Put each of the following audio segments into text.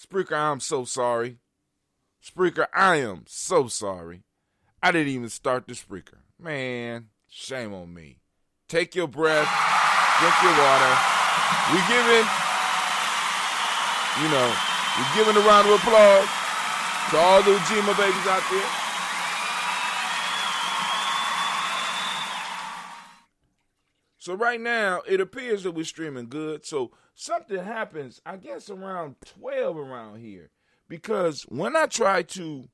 Spreaker, I'm so sorry. Spreaker, I am so sorry. I didn't even start the Spreaker. Man, shame on me. Take your breath, drink your water. We're giving a round of applause to all the Ujima babies out there. So right now, it appears that we're streaming good. So something happens, I guess, around 12 around here. Because when I try to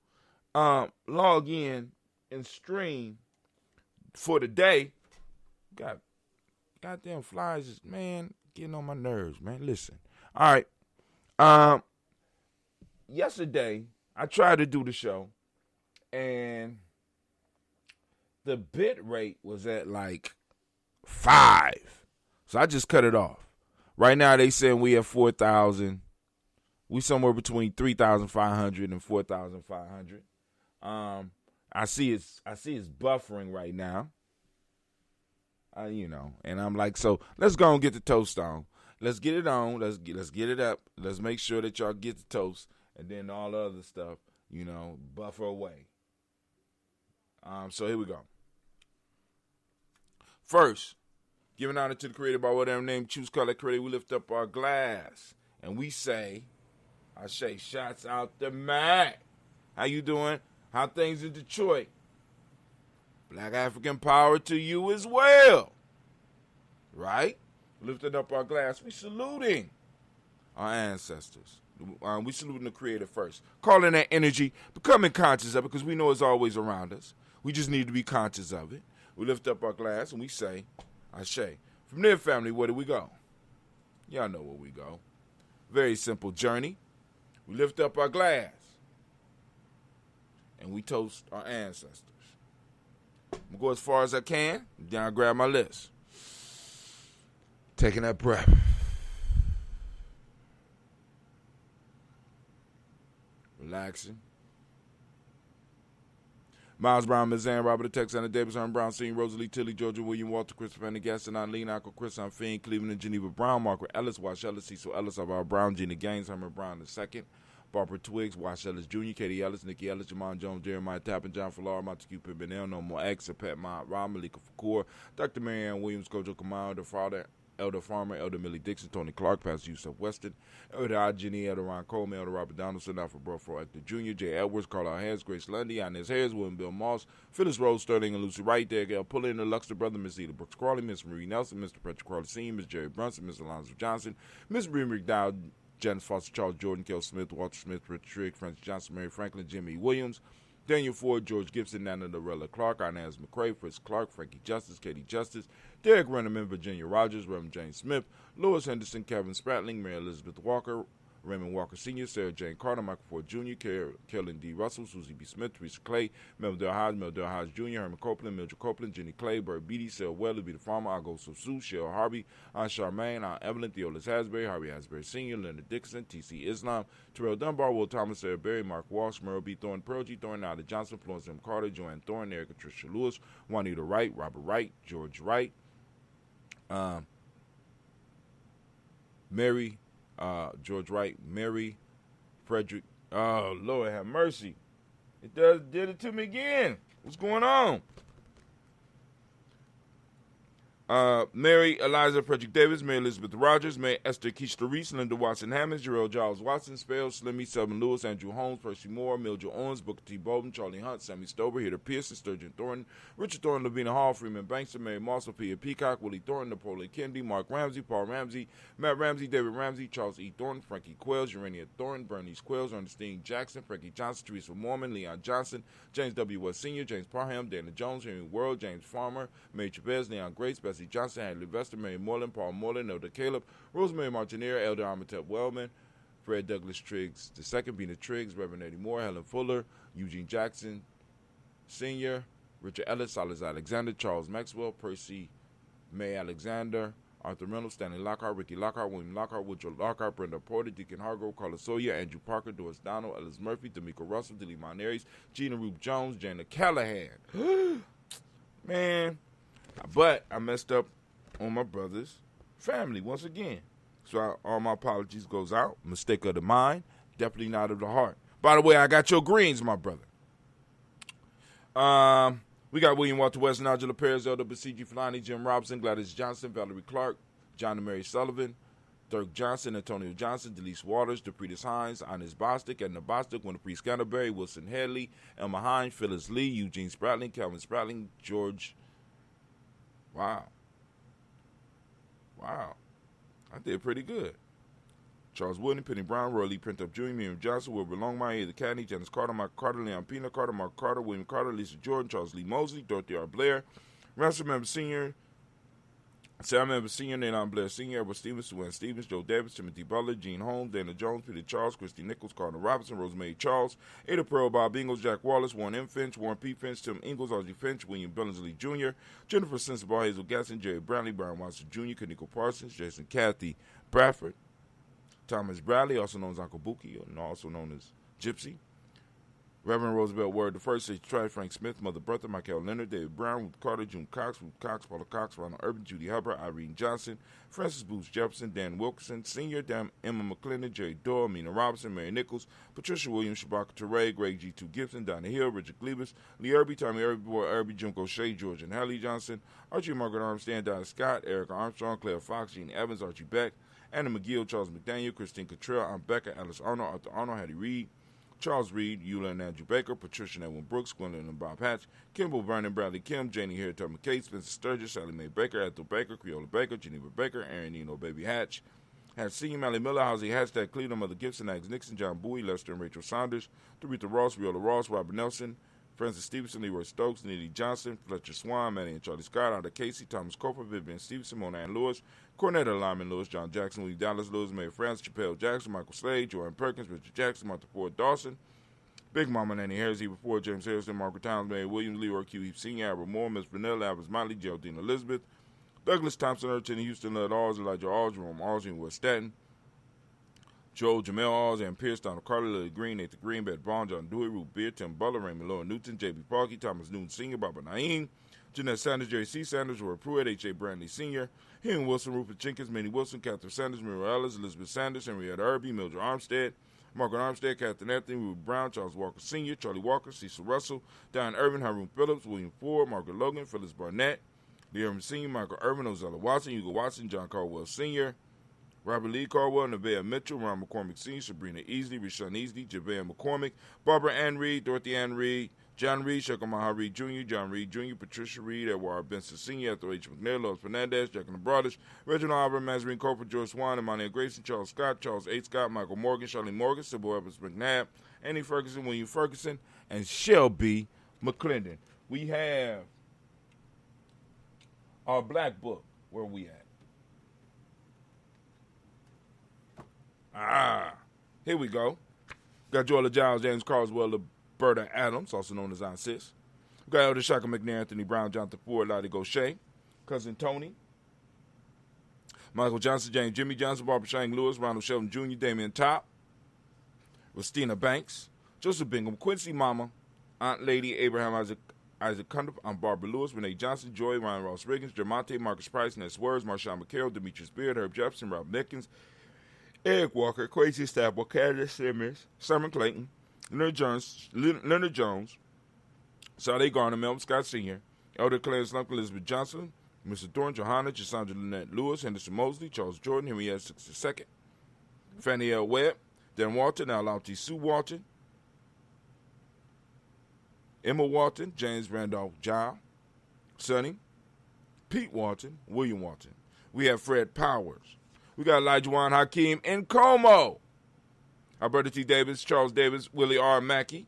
log in and stream for the day, goddamn flies is, man, getting on my nerves, man. Listen. All right. Yesterday, I tried to do the show, and the bit rate was at like 5. So I just cut it off. Right now they saying we have 4,000. We somewhere between 3,500 and 4,500. I see it's buffering right now. And I'm like, so let's go and get the toast on. Let's get it on. Let's get it up. Let's make sure that y'all get the toast, and then all the other stuff, buffer away. So here we go. First, giving honor to the creator by whatever name, choose color creator, we lift up our glass and we say, I say, shots out the Mac. How you doing? How things in Detroit? Black African power to you as well. Right? Lifting up our glass, we saluting our ancestors. We saluting the creator first. Calling that energy, becoming conscious of it, because we know it's always around us. We just need to be conscious of it. We lift up our glass and we say, Ashe. From there, family, where do we go? Y'all know where we go. Very simple journey. We lift up our glass and we toast our ancestors. I'm going to go as far as I can. Then I grab my list. Taking that breath. Relaxing. Miles Brown, Mizan, Robert Texana, Davis, Herman Brown, Senior, Rosalie, Tilly, Georgia, William, Walter, Christopher, Gaston, Eileen, Uncle Chris, Fiend, Cleveland, and Geneva Brown, Margaret Ellis, Wash Ellis, Cecil Ellis, Alvar Brown, Gina Gaines, Herman Brown II, Barbara Twiggs, Wash Ellis Jr., Katie Ellis, Nikki Ellis, Jamon Jones, Jeremiah Tappan, John Fallar, Montague Pimpinel, No More X, Pat Mott, Rob, Malika Fakur, Dr. Marianne Williams, Kojo Kamal, the father, Elder Farmer, Elder Millie Dixon, Tony Clark, Pastor Yusuf Weston, Elder Jenny, Elder Ron Coleman, Elder Robert Donaldson, Alfred Burford Hector Jr., Jay Edwards, Carlisle Harris, Grace Lundy, Inez Harris, William Bill Moss, Phyllis Rose, Sterling, and Lucy Wright, Gail Pulley, and the Luxor brother, Miss Eda Brooks Crawley, Miss Marie Nelson, Mr. Patrick Crawley Sr., Miss Jerry Brunson, Miss Alonzo Johnson, Miss Marie McDowell, Janice Foster, Charles Jordan, Kel Smith, Walter Smith, Richard Trigg, Francis Johnson, Mary Franklin, Jimmy Williams, Daniel Ford, George Gibson, Nana Lorella Clark, Inez McCrae, Fritz Clark, Frankie Justice, Katie Justice, Derek Renneman, Virginia Rogers, Reverend James Smith, Lewis Henderson, Kevin Spratling, Mary Elizabeth Walker, Raymond Walker Sr., Sarah Jane Carter, Michael Ford Jr., Kellen D. Russell, Susie B. Smith, Teresa Clay, Melville Hodge Jr., Herman Copeland, Mildred Copeland, Jenny Clay, Bert Beatty, Sarah Weather, Be the Farmer, Ago Sosu, Cheryl Harvey, Aunt Charmaine, Aunt Evelyn, Theolis Hasbury, Harvey Hasbury Sr., Leonard Dixon, T.C. Islam, Terrell Dunbar, Will Thomas, Sarah Berry, Mark Walsh, Merle B. Thorne, Pearl G. Thorne, Nada Johnson, Florence M. Carter, Joanne Thorne, Erica Tricia Lewis, Juanita Wright, Robert Wright, George Wright, Mary, George Wright, Mary, Frederick. Oh, Lord have mercy. Did it to me again. What's going on? Mary Eliza Frederick Davis, Mary Elizabeth Rogers, Mary Esther Keishla Reese, Linda Watson Hammonds, Jarrell Giles Watson, Spell, Slimmy, Selvin Lewis, Andrew Holmes, Percy Moore, Mildred Owens, Booker T. Bolden, Charlie Hunt, Sammy Stover, Hitter Pearson, Sturgeon Thornton, Richard Thornton, Lavina Hall, Freeman Bankster, Mary Mossel, Pia Peacock, Willie Thornton, Napoleon Kennedy, Mark Ramsey, Paul Ramsey, Matt Ramsey, David Ramsey, Charles E. Thornton, Frankie Quells, Urania Thornton, Bernice Quells, Ernestine Jackson, Frankie Johnson, Teresa Mormon, Leon Johnson, James W. West Sr., James Parham, Dana Jones, Henry World, James Farmer, Mary Chavez, Leon Grace, Bessie Johnson, Hadley Vester, Mary Moreland, Paul Moreland, Elder Caleb, Rosemary Martinier, Elder Amitep Wellman, Fred Douglas Triggs II, Bina Triggs, Reverend Eddie Moore, Helen Fuller, Eugene Jackson Sr., Richard Ellis, Silas Alexander, Charles Maxwell, Percy May Alexander, Arthur Reynolds, Stanley Lockhart, Ricky Lockhart, William Lockhart, Woodrow Lockhart, Brenda Porter, Deacon Hargrove, Carla Sawyer, Andrew Parker, Doris Donald, Ellis Murphy, D'Amico Russell, Dilly Monaries, Gina Rube Jones, Jana Callahan. Man, but I messed up on my brother's family once again. So all my apologies goes out. Mistake of the mind. Definitely not of the heart. By the way, I got your greens, my brother. We got William Walter West, Nigel Perez, LWCG Fulani, Jim Robinson, Gladys Johnson, Valerie Clark, John and Mary Sullivan, Dirk Johnson, Antonio Johnson, Delise Waters, Depretis Hines, Ines Bostic, Edna Bostic, Winifred Scanterbury, Wilson Headley, Elma Hines, Phyllis Lee, Eugene Spratling, Calvin Spratling, George. Wow. I did pretty good. Charles Wooding, Penny Brown, Roy Lee Printup Jr., Miriam Johnson, Wilbur Longmire, Either Cadney, Janice Carter, Mark Carter, Leon Pina Carter, Mark Carter, William Carter, Lisa Jordan, Charles Lee Mosley, Dorothy R. Blair, Ransom Member Sr., Sam Member Sr., Nayland Blair Sr., Edward Stevens, Sue Stevens, Joe Davis, Timothy Butler, Gene Holmes, Dana Jones, Peter Charles, Christy Nichols, Cardinal Robinson, Rosemary Charles, Ada Pearl, Bob Ingalls, Jack Wallace, Warren M. Finch, Warren P. Finch, Tim Ingalls, Audrey Finch, William Billingsley Jr., Jennifer Sensible, Hazel Gasson, Jerry Brownlee, Brian Watson Jr., Kaniko Parsons, Jason Kathy Bradford, Thomas Bradley, also known as Uncle Buki, and also known as Gypsy. Reverend Roosevelt Word the First, H. Tribe, Frank Smith, Mother Bertha, Michael Leonard, David Brown, Ruth Carter, June Cox, Ruth Cox, Paula Cox, Ronald Urban, Judy Hubbard, Irene Johnson, Francis Booth Jefferson, Dan Wilkinson, Senior, Emma McClendon, Jerry Doyle, Mina Robinson, Mary Nichols, Patricia Williams, Shabaka Teray, Greg G. 2 Gibson, Donna Hill, Richard Glebus, Lee Irby, Tommy Irby, Boy Irby, Jim Gaucher, George and Hallie Johnson, Archie Margaret Armstrong, Donna Scott, Erica Armstrong, Claire Fox, Gene Evans, Archie Beck, Anna McGill, Charles McDaniel, Christine Cottrell, Aunt Becca, Alice Arnold, Arthur Arnold, Hattie Reed, Charles Reed, Eula and Andrew Baker, Patricia and Edwin Brooks, Gwendolyn and Bob Hatch, Kimball Vernon, Bradley Kim, Janie Harriet McKay, Spencer Sturgis, Sally Mae Baker, Ethel Baker, Creola Baker, Geneva Baker, Aaron Nino, Baby Hatch, Hatch Senior, Mally Miller, Housie Hashtag Cleveland, Mother Gibson, Alex Nixon, John Bowie, Lester and Rachel Saunders, Doretha Ross, Viola Ross, Robert Nelson, Francis Stevenson, Leroy Stokes, Neely Johnson, Fletcher Swan, Manny and Charlie Scott, Ada Casey, Thomas Coper, Vivian Stevenson, Mona Ann Lewis, Cornetta Lyman Lewis, John Jackson, Lee Dallas Lewis, Mary Francis, Chappelle Jackson, Michael Slade, Joanne Perkins, Richard Jackson, Martha Ford Dawson, Big Mama Nanny Harris, Eva Ford, James Harrison, Margaret Towns, Mary Williams, Leroy Q. Heath Sr., Albert Moore, Miss Vanilla, Albert Motley, Geraldine Elizabeth, Douglas Thompson, Urchin, Houston, Led Alls, Elijah Alls, Jerome Alls, and West Staten, Joe, Jamel Alls, and Pierce, Donald Carter, Lily Green, Nathan Green, Beth Bond, John Dewey, Ruth Beard, Tim Butler, Raymond Lowe Newton, J.B. Parkey, Thomas Newton Sr., Barbara Naeem, Jeanette Sanders, Jerry C. Sanders, Roy Pruitt, H.A. Brantley Sr., Henry Wilson, Rupert Jenkins, Minnie Wilson, Catherine Sanders, Mira Ellis, Elizabeth Sanders, Henrietta Irby, Mildred Armstead, Margaret Armstead, Catherine Anthony, Ruth Brown, Charles Walker Sr., Charlie Walker, Cecil Russell, Diane Irvin, Haroon Phillips, William Ford, Margaret Logan, Phyllis Barnett, Lee Irvin Sr., Michael Irvin, Ozella Watson, Hugo Watson, John Caldwell Sr., Robert Lee Caldwell, Nevaeh Mitchell, Ron McCormick Sr., Sabrina Easley, Rashawn Easley, Javea McCormick, Barbara Ann Reed, Dorothy Ann Reed, John Reed, Shekamaha Reed Jr., John Reed Jr., Patricia Reed, Edward Benson Sr., Ethel H. McNair, Lois Fernandez, Jack and the Brothers, Reginald Albert, Mazarine Cooper, George Swan, Emmanuel Grayson, Charles Scott, Charles H. Scott, Michael Morgan, Charlie Morgan, Sybil Evans McNabb, Annie Ferguson, William Ferguson, and Shelby McClendon. We have our black book. Where we at? Here we go. Got Joella Giles, James Carswell, Berta Adams, also known as Aunt Sis. We got Elder Shaka McNair, Anthony Brown, Jonathan Ford, Lottie Gaucher, Cousin Tony, Michael Johnson, James Jimmy Johnson, Barbara Shang Lewis, Ronald Sheldon Jr., Damian Top, Christina Banks, Joseph Bingham, Quincy Mama, Aunt Lady, Abraham Isaac Cundiff, Aunt Barbara Lewis, Renee Johnson, Joy, Ryan Ross Riggins, Jermonte, Marcus Price, Ness Words, Marshawn McCarroll, Demetrius Beard, Herb Jefferson, Rob Nickens, Eric Walker, Crazy Staple, Candace Simmons, Sermon Clayton, Leonard Jones, Sade Garner, Melvin Scott Sr., Elder Clarence Slump, Elizabeth Johnson, Mr. Thorne, Johanna, Cassandra Lynette Lewis, Henderson Mosley, Charles Jordan, Henry S. II, Fannie L. Webb, Dan Walton, Alauti Sue Walton, Emma Walton, James Randolph Giles, Sonny, Pete Walton, William Walton. We have Fred Powers. We got Elijah Juan Hakeem and Como. Alberta T. Davis, Charles Davis, Willie R. Mackey,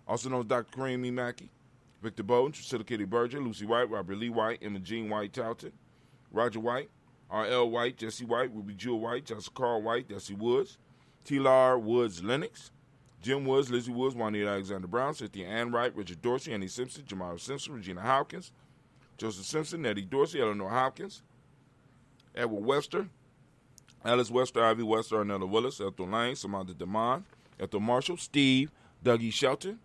also known as Dr. Kareem E. Mackey, Victor Bowden, Priscilla Kitty Berger, Lucy White, Robert Lee White, Emma Jean White Talton, Roger White, R.L. White, Jesse White, Ruby Jewel White, Jessica Carl White, Jesse Woods, T.Lar Woods Lennox, Jim Woods, Lizzie Woods, Juanita Alexander Brown, Cynthia Ann Wright, Richard Dorsey, Annie Simpson, Jamara Simpson, Regina Hopkins, Joseph Simpson, Nettie Dorsey, Eleanor Hopkins, Edward Webster, Alice Wester, Ivy Wester, Arnella Willis, Ethel Lane, Samantha DeMond, Ethel Marshall, Steve, Dougie Shelton,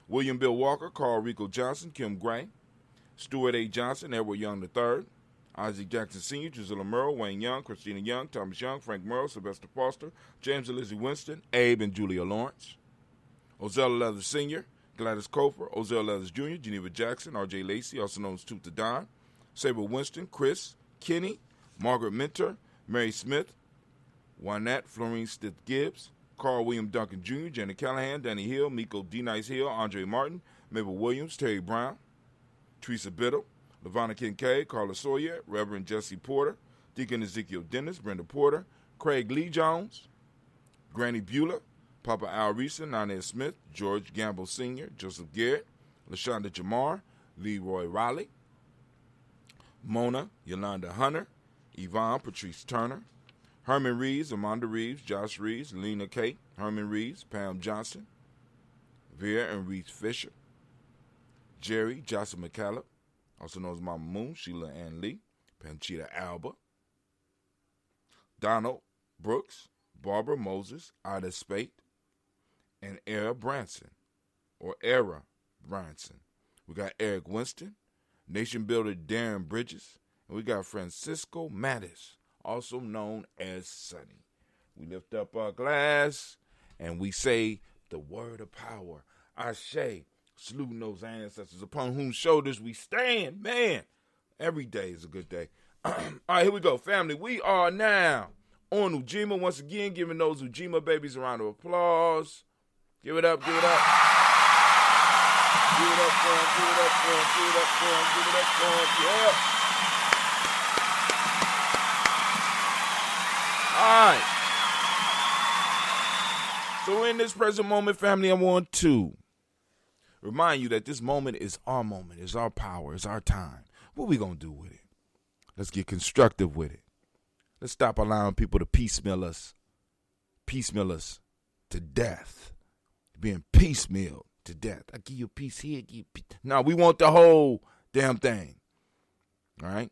William Bill Walker, Carl Rico Johnson, Kim Gray, Stuart A. Johnson, Edward Young III, Isaac Jackson Sr., Gisela Merle, Wayne Young, Christina Young, Thomas Young, Frank Merle, Sylvester Foster, James and Lizzie Winston, Abe and Julia Lawrence, Ozella Leathers Sr., Gladys Cofer, Ozell Leathers Jr., Geneva Jackson, R.J. Lacey, also known as Tooth the Don, Sabre Winston, Chris, Kenny, Margaret Minter, Mary Smith, Juanette, Florine Stith Gibbs, Carl William Duncan Jr., Janet Callahan, Danny Hill, Miko D. Nice Hill, Andre Martin, Mabel Williams, Terry Brown, Teresa Biddle, LaVonna Kincaid, Carla Sawyer, Reverend Jesse Porter, Deacon Ezekiel Dennis, Brenda Porter, Craig Lee Jones, Granny Beulah, Papa Al Reeson, Nana Smith, George Gamble Sr., Joseph Garrett, LaShonda Jamar, Leroy Riley, Mona Yolanda Hunter, Yvonne Patrice Turner, Herman Reeves, Amanda Reeves, Josh Reeves, Lena Kate, Herman Reeves, Pam Johnson, Vera and Reeves Fisher, Jerry Jocelyn McCallum, also known as Mama Moon, Sheila Ann Lee, Panchita Alba, Donald Brooks, Barbara Moses, Ida Spate, and Era Branson, or Era Branson. We got Eric Winston, Nation Builder Darren Bridges, and we got Francisco Mattis, also known as Sonny. We lift up our glass and we say the word of power. Ashe, saluting those ancestors upon whose shoulders we stand. Man, every day is a good day. All right, here we go, family. We are now on Ujima. Once again, giving those Ujima babies a round of applause. Give it up, give it up. Give it up for them, give it up for them, give it up for them, give it up for them. Yeah. All right. So in this present moment, family, I want to remind you that this moment is our moment, it's our power, it's our time. What we going to do with it? Let's get constructive with it. Let's stop allowing people to piecemeal us to death. Being piecemealed to death. I give you a piece here, give you a piece. No, we want the whole damn thing. All right?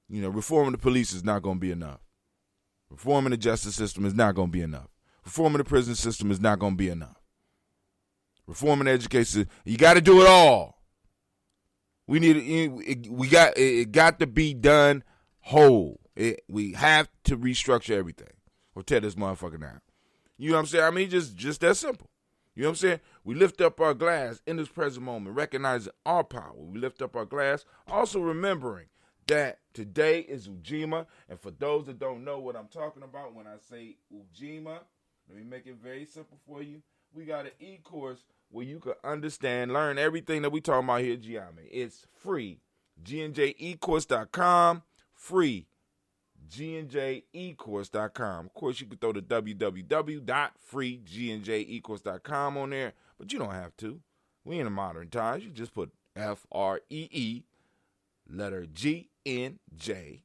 You know, reforming the police is not going to be enough. Reforming the justice system is not going to be enough. Reforming the prison system is not going to be enough. Reforming the education, you got to do it all. It got to be done whole. We have to restructure everything or tear this motherfucker down. You know what I'm saying? I mean, just that simple. You know what I'm saying? We lift up our glass in this present moment, recognizing our power. We lift up our glass, also remembering that today is Ujima. And for those that don't know what I'm talking about when I say Ujima, let me make it very simple for you. We got an e-course where you can understand, learn everything that we talking about here at Gye-Nyame. It's free. GNJecourse.com. Free. GNJecourse.com. Of course, you can throw the www.freegnjecourse.com on there, but you don't have to. We in the modern times. You just put FREE, letter GNJ,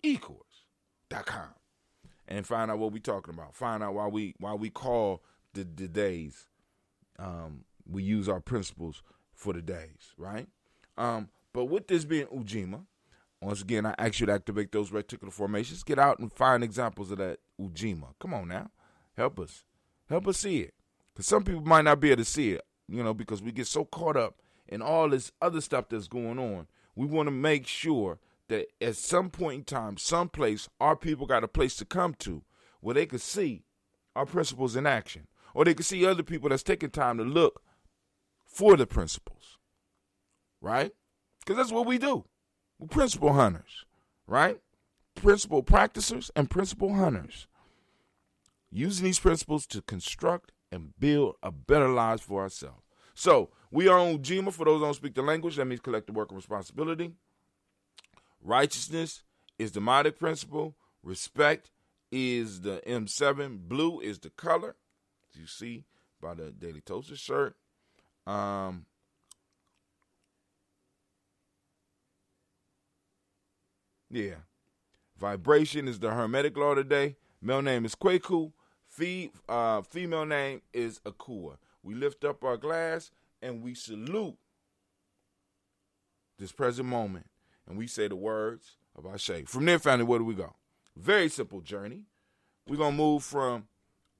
ecourse.com, and find out what we talking about. Find out why we call the days. We use our principles for the days, right? But with this being Ujima, once again, I ask you to activate those reticular formations. Get out and find examples of that Ujima. Come on now. Help us. Help us see it. Because some people might not be able to see it, you know, because we get so caught up in all this other stuff that's going on. We want to make sure that at some point in time, someplace, our people got a place to come to where they could see our principles in action. Or they could see other people that's taking time to look for the principles. Right? Because that's what we do. We're principle hunters, right? Principle practicers and principle hunters. Using these principles to construct and build a better lives for ourselves. So, we are on Ujima. For those who don't speak the language, that means collective work of responsibility. Righteousness is the Modic principle. Respect is the M7. Blue is the color, as you see by the Daily Toaster shirt. Yeah. Vibration is the Hermetic law today. Male name is Kweku. Female name is Akua. We lift up our glass and we salute this present moment. And we say the words of Ashe. From there, family, where do we go? Very simple journey. We're going to move from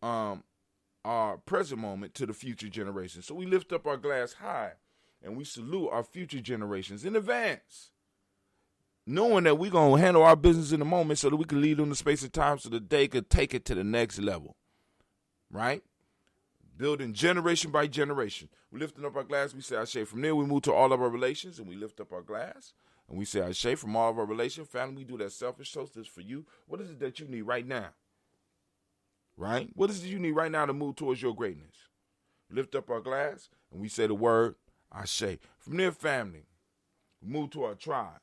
our present moment to the future generations. So we lift up our glass high and we salute our future generations in advance. knowing that we're going to handle our business in the moment so that we can lead them to space and time so that they could take it to the next level, right? Building generation by generation. We're lifting up our glass. We say Ashe. From there, we move to all of our relations, and we lift up our glass, and we say Ashe. From all of our relations, family, we do that selfish toast. This for you. What is it that you need right now? Right? What is it you need right now to move towards your greatness? Lift up our glass, and we say the word Ashe. From there, family, we move to our tribe.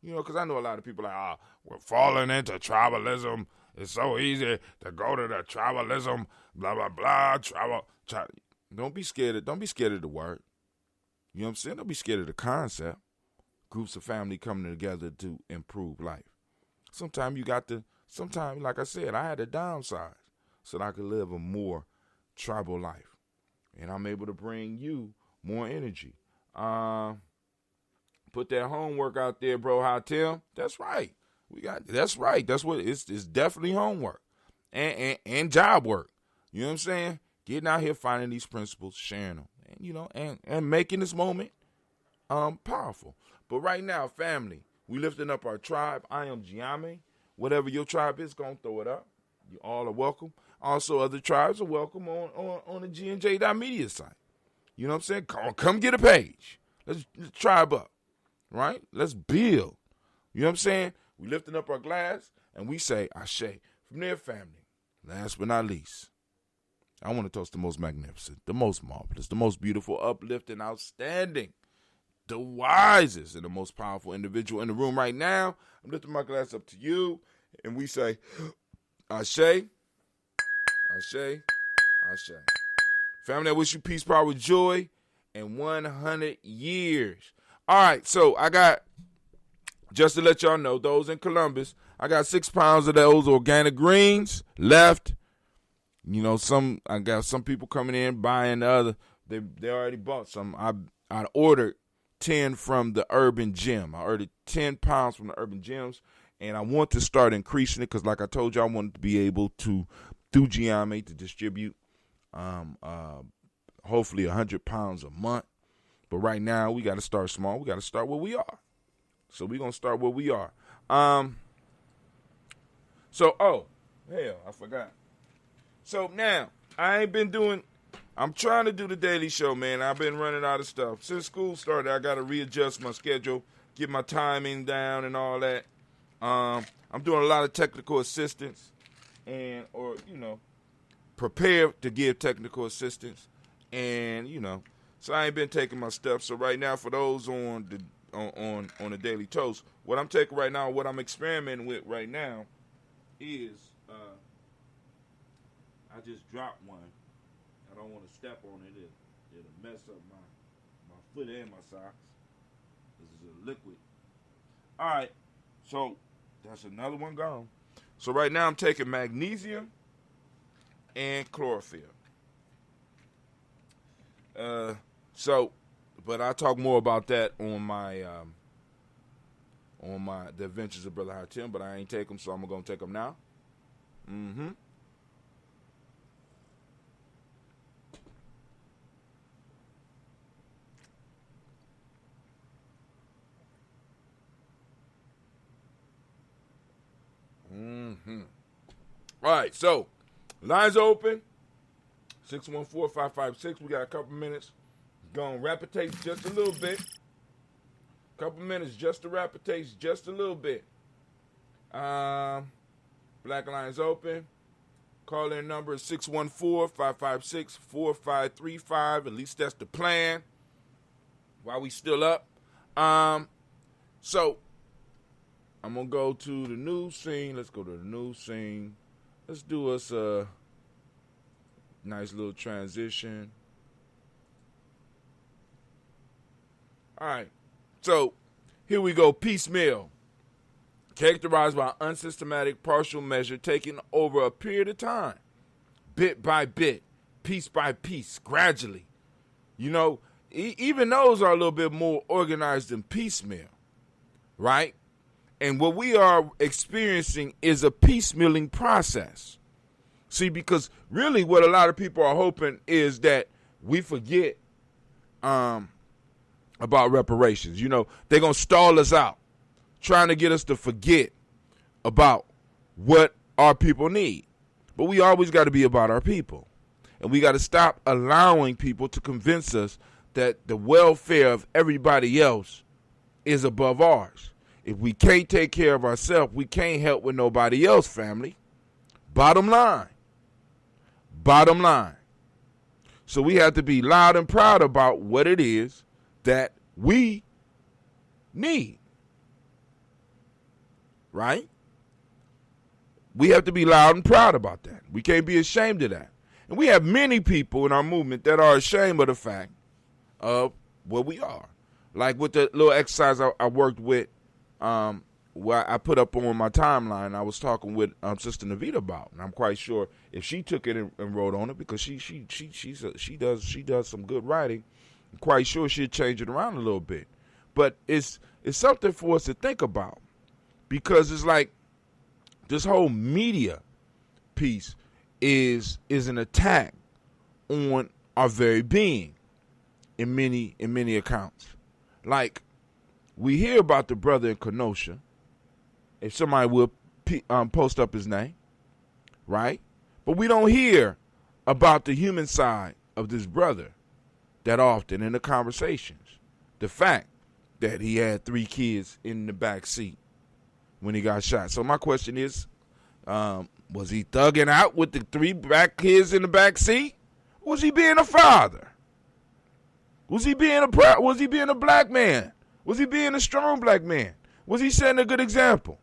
You know, because I know a lot of people are like, we're falling into tribalism. It's so easy to go to the tribalism, blah, blah, blah, Don't be scared of the word. You know what I'm saying? Don't be scared of the concept. Groups of family coming together to improve life. Sometimes, like I said, I had to downsize so that I could live a more tribal life. And I'm able to bring you more energy. Put that homework out there, bro, Hatem. That's right. That's right. That's what it's definitely homework and job work. You know what I'm saying? Getting out here, finding these principles, sharing them, and you know, and making this moment powerful. But right now, family, we lifting up our tribe. I am Gye-Nyame. Whatever your tribe is, gonna throw it up. You all are welcome. Also, other tribes are welcome on the GNJ.media site. You know what I'm saying? Come get a page. Let's tribe up. Right? Let's build. You know what I'm saying? We lifting up our glass and we say Ashe. From there, family. Last but not least, I want to toast the most magnificent, the most marvelous, the most beautiful, uplifting, outstanding, the wisest, and the most powerful individual in the room right now. I'm lifting my glass up to you, and we say Ashe, Ashe, Ashe. Family, I wish you peace, power, joy, and 100 years. All right, so I got, just to let y'all know, those in Columbus, I got 6 pounds of those organic greens left. You know, I got some people coming in buying the other. They already bought some. I ordered 10 from the Urban Gym. I ordered 10 pounds from the Urban Gyms, and I want to start increasing it because, like I told you, I wanted to be able to, through Gye-Nyame, to distribute hopefully 100 pounds a month. But right now, we got to start small. We got to start where we are. So we're going to start where we are. I forgot. So now, I'm trying to do the daily show, man. I've been running out of stuff. Since school started, I got to readjust my schedule, get my timing down and all that. I'm doing a lot of technical assistance prepare to give technical assistance. And, so I ain't been taking my stuff. So right now, for those on the Daily Toast, what I'm taking right now, what I'm experimenting with right now is I just dropped one. I don't want to step on it. It'll mess up my foot and my socks. This is a liquid. All right, so that's another one gone. So right now I'm taking magnesium and chlorophyll. But I'll talk more about that on the Adventures of Brother Hatem, but I ain't take them, so I'm going to take them now. All right, so lines open. 614-556. We got a couple minutes. Going to rapid taste just a little bit. Couple minutes just to rapid taste just a little bit. Black lines open. Call in number is 614-556-4535. At least that's the plan. While we still up. So I'm going to go to the news scene. Let's go to the news scene. Let's do us a nice little transition. All right. So here we go. Piecemeal. Characterized by unsystematic partial measure taken over a period of time. Bit by bit. Piece by piece. Gradually. Even those are a little bit more organized than piecemeal. Right? And what we are experiencing is a piecemealing process. See, because really what a lot of people are hoping is that we forget about reparations. They're going to stall us out. trying to get us to forget about what our people need. But we always got to be about our people. And we got to stop allowing people to convince us that the welfare of everybody else is above ours. If we can't take care of ourselves, we can't help with nobody else, family. Bottom line. Bottom line. So we have to be loud and proud about what it is that we need. Right? We have to be loud and proud about that. We can't be ashamed of that. And we have many people in our movement that are ashamed of the fact of what we are. Like with the little exercise I worked with, where I put up on my timeline, I was talking with Sister Navita about, and I'm quite sure if she took it and wrote on it, because she does some good writing, I'm quite sure she'd change it around a little bit. But it's something for us to think about, because it's like this whole media piece is an attack on our very being in many accounts. Like, we hear about the brother in Kenosha, if somebody will post up his name, right? But we don't hear about the human side of this brother that often in the conversations. The fact that he had 3 kids in the back seat when he got shot. So my question is, was he thugging out with the 3 black kids in the back seat? Was he being a father? Was he being a black man? Was he being a strong black man? Was he setting a good example?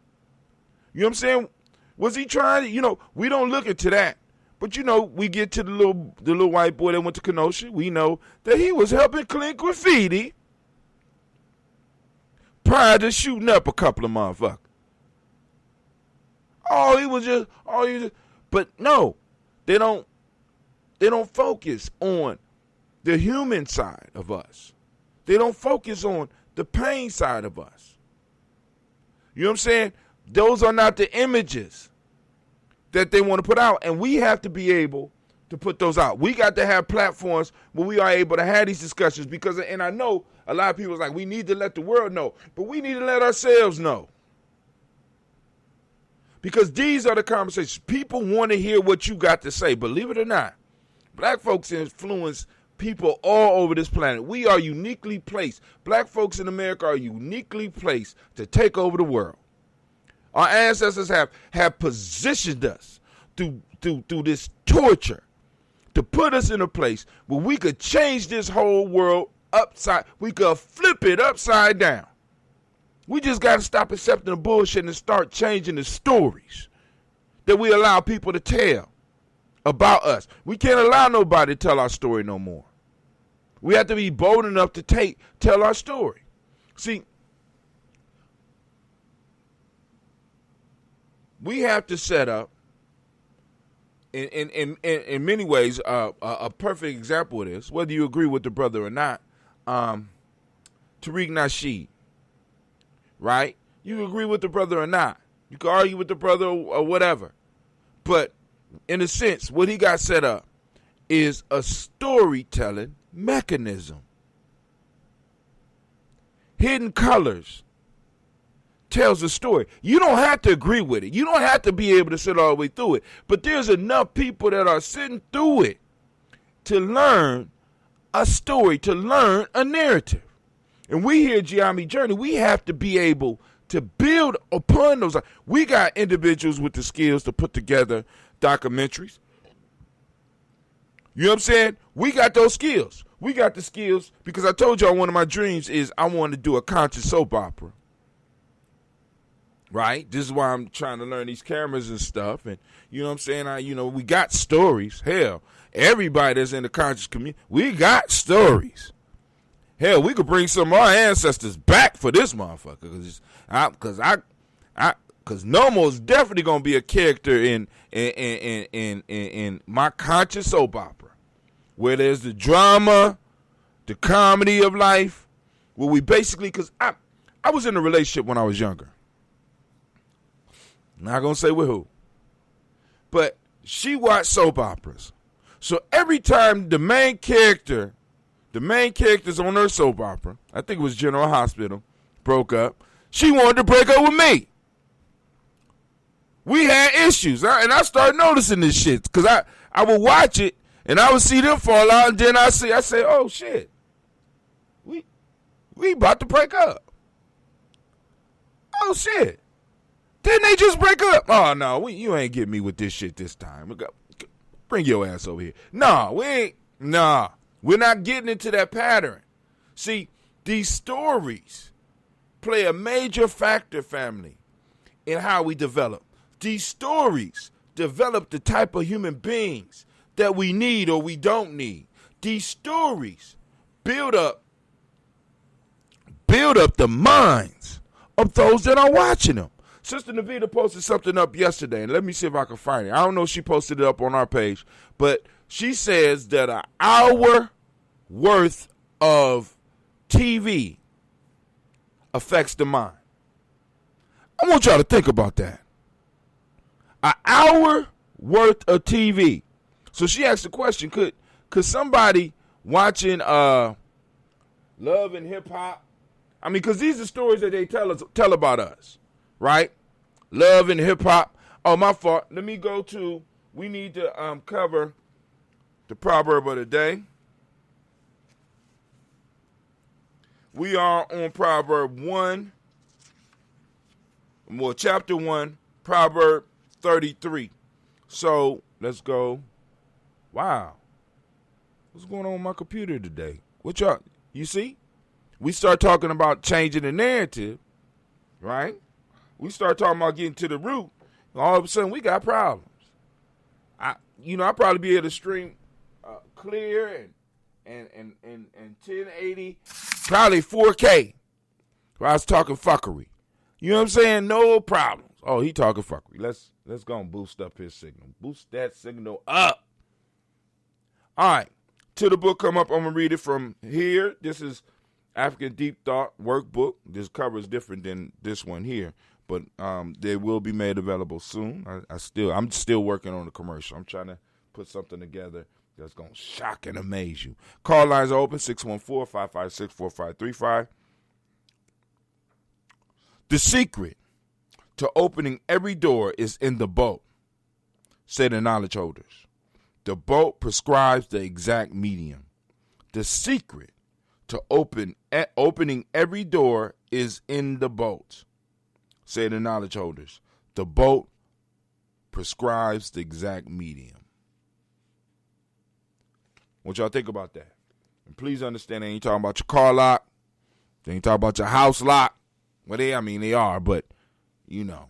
You know what I'm saying? Was he trying to, we don't look into that. But, we get to the little white boy that went to Kenosha. We know that he was helping clean graffiti prior to shooting up a couple of motherfuckers. But no, they don't focus on the human side of us. They don't focus on the pain side of us. You know what I'm saying? Those are not the images that they want to put out, and we have to be able to put those out. We got to have platforms where we are able to have these discussions, because, and I know a lot of people is like, we need to let the world know, but we need to let ourselves know. Because these are the conversations. People want to hear what you got to say, believe it or not. Black folks influence people all over this planet. We are uniquely placed. Black folks in America are uniquely placed to take over the world. Our ancestors have positioned us through this torture to put us in a place where we could change this whole world upside. We could flip it upside down. We just got to stop accepting the bullshit and start changing the stories that we allow people to tell about us. We can't allow nobody to tell our story no more. We have to be bold enough to tell our story. See, we have to set up, in many ways, a perfect example of this, whether you agree with the brother or not, Tariq Nasheed, right? You agree with the brother or not. You can argue with the brother or whatever. But in a sense, what he got set up is a storytelling mechanism. Hidden Colors tells a story. You don't have to agree with it. You don't have to be able to sit all the way through it. But there's enough people that are sitting through it to learn a story, to learn a narrative. And we here at Gye-Nyame Journey, we have to be able to build upon those. We got individuals with the skills to put together documentaries. You know what I'm saying? We got those skills. We got the skills because I told y'all one of my dreams is I want to do a conscious soap opera. Right? This is why I'm trying to learn these cameras and stuff. And you know what I'm saying? We got stories. Hell, everybody that's in the conscious community, we got stories. Hell, we could bring some of our ancestors back for this motherfucker. Because Nomo's definitely gonna be a character in my conscious soap opera, where there's the drama, the comedy of life, where we basically, because I was in a relationship when I was younger. Not gonna say with who, but she watched soap operas. So every time the main character's on her soap opera, I think it was General Hospital, broke up, She wanted to break up with me. We had issues, and I started noticing this shit because I would watch it and I would see them fall out, and then I say, oh shit, we about to break up. Oh shit, didn't they just break up? Oh no, you ain't getting me with this shit this time. Bring your ass over here. No, we're not getting into that pattern. See, these stories play a major factor, family, in how we develop. These stories develop the type of human beings that we need or we don't need. These stories build up the minds of those that are watching them. Sister Navita posted something up yesterday, and let me see if I can find it. I don't know if she posted it up on our page, but she says that an hour worth of TV affects the mind. I want y'all to think about that. An hour worth of TV. So she asked the question, could somebody watching Love and Hip Hop, I mean, because these are stories that they tell about us, right? Love and Hip Hop. Oh, my fault. Let me go to, we need to cover the proverb of the day. We are on Proverb 1, well, chapter 1, Proverb 33. So let's go. Wow. What's going on with my computer today? What y'all, you see? We start talking about changing the narrative, right? We start talking about getting to the root, and all of a sudden we got problems. I probably be able to stream clear and 1080, probably 4K. I was talking fuckery. You know what I'm saying? No problems. Oh, he talking fuckery. Let's go and boost up his signal. Boost that signal up. All right. Till the book come up, I'm going to read it from here. This is African Deep Thought Workbook. This cover is different than this one here, but they will be made available soon. I'm still working on the commercial. I'm trying to put something together that's going to shock and amaze you. Call lines are open, 614-556-4535. The secret to opening every door is in the bolt, say the knowledge holders. The bolt prescribes the exact medium. The secret to opening every door is in the bolt, say the knowledge holders. The bolt prescribes the exact medium. What y'all think about that? And please understand, they ain't talking about your car lock. They ain't talking about your house lock. Well, they are, but you gotta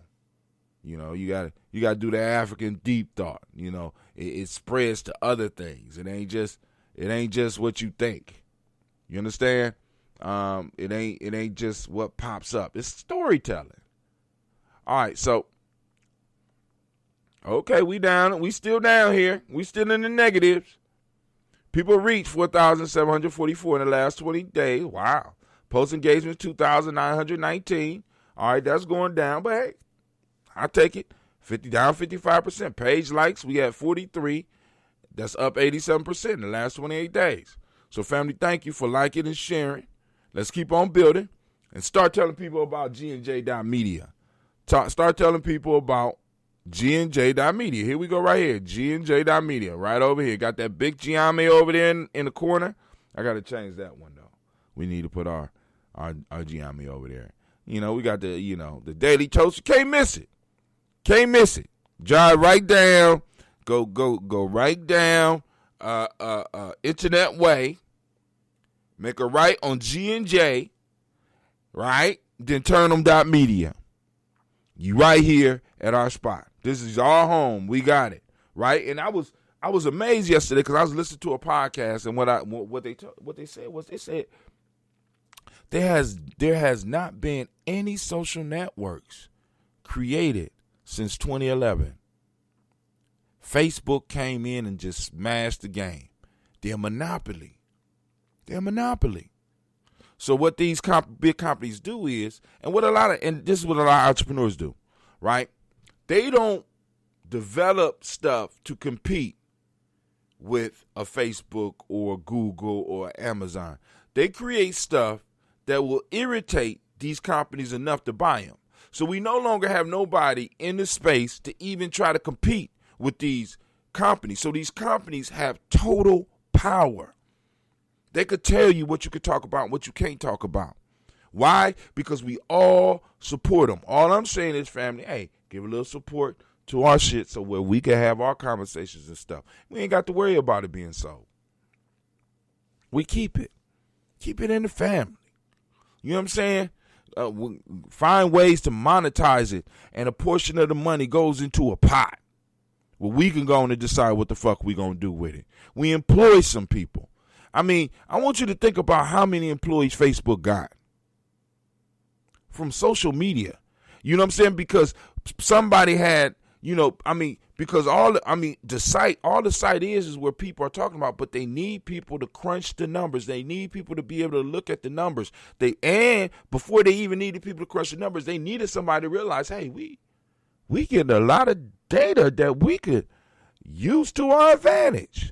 do the African deep thought. It spreads to other things. It ain't just what you think. You understand? It ain't just what pops up. It's storytelling. All right, so okay, we still down here. We still in the negatives. People reached 4,744 in the last 20 days. Wow. Post engagement 2,919. All right, that's going down, but hey, I'll take it. Down 55%. Page likes, we had 43. That's up 87% in the last 28 days. So, family, thank you for liking and sharing. Let's keep on building and start telling people about G&J.media. Start telling people about G&J.media. Here we go right here. G&J.media right over here. Got that big Gye-Nyame over there in the corner. I got to change that one, though. We need to put our Gye-Nyame over there. We got the Daily Toast. You can't miss it. Can't miss it. Drive right down. Go right down Internet Way. Make a right on G&J, right? Then turn them .media. You right here at our spot. This is our home. We got it, right? And I was amazed yesterday because I was listening to a podcast, and what they said was there has not been any social networks created since 2011. Facebook came in and just smashed the game. They're a monopoly. So what these big companies do is, and this is what a lot of entrepreneurs do, right? They don't develop stuff to compete with a Facebook or Google or Amazon. They create stuff that will irritate these companies enough to buy them. So we no longer have nobody in the space to even try to compete with these companies. So these companies have total power. They could tell you what you could talk about and what you can't talk about. Why? Because we all support them. All I'm saying is, family, hey, give a little support to our shit so where we can have our conversations and stuff. We ain't got to worry about it being sold. We keep it. Keep it in the family. You know what I'm saying? Find ways to monetize it, and a portion of the money goes into a pot where we can go on and decide what the fuck we going to do with it. We employ some people. I mean, I want you to think about how many employees Facebook got from social media. You know what I'm saying? Because somebody had, because the site is where people are talking about, but they need people to crunch the numbers. They need people to be able to look at the numbers. And before they even needed people to crunch the numbers, they needed somebody to realize, hey, we get a lot of data that we could use to our advantage.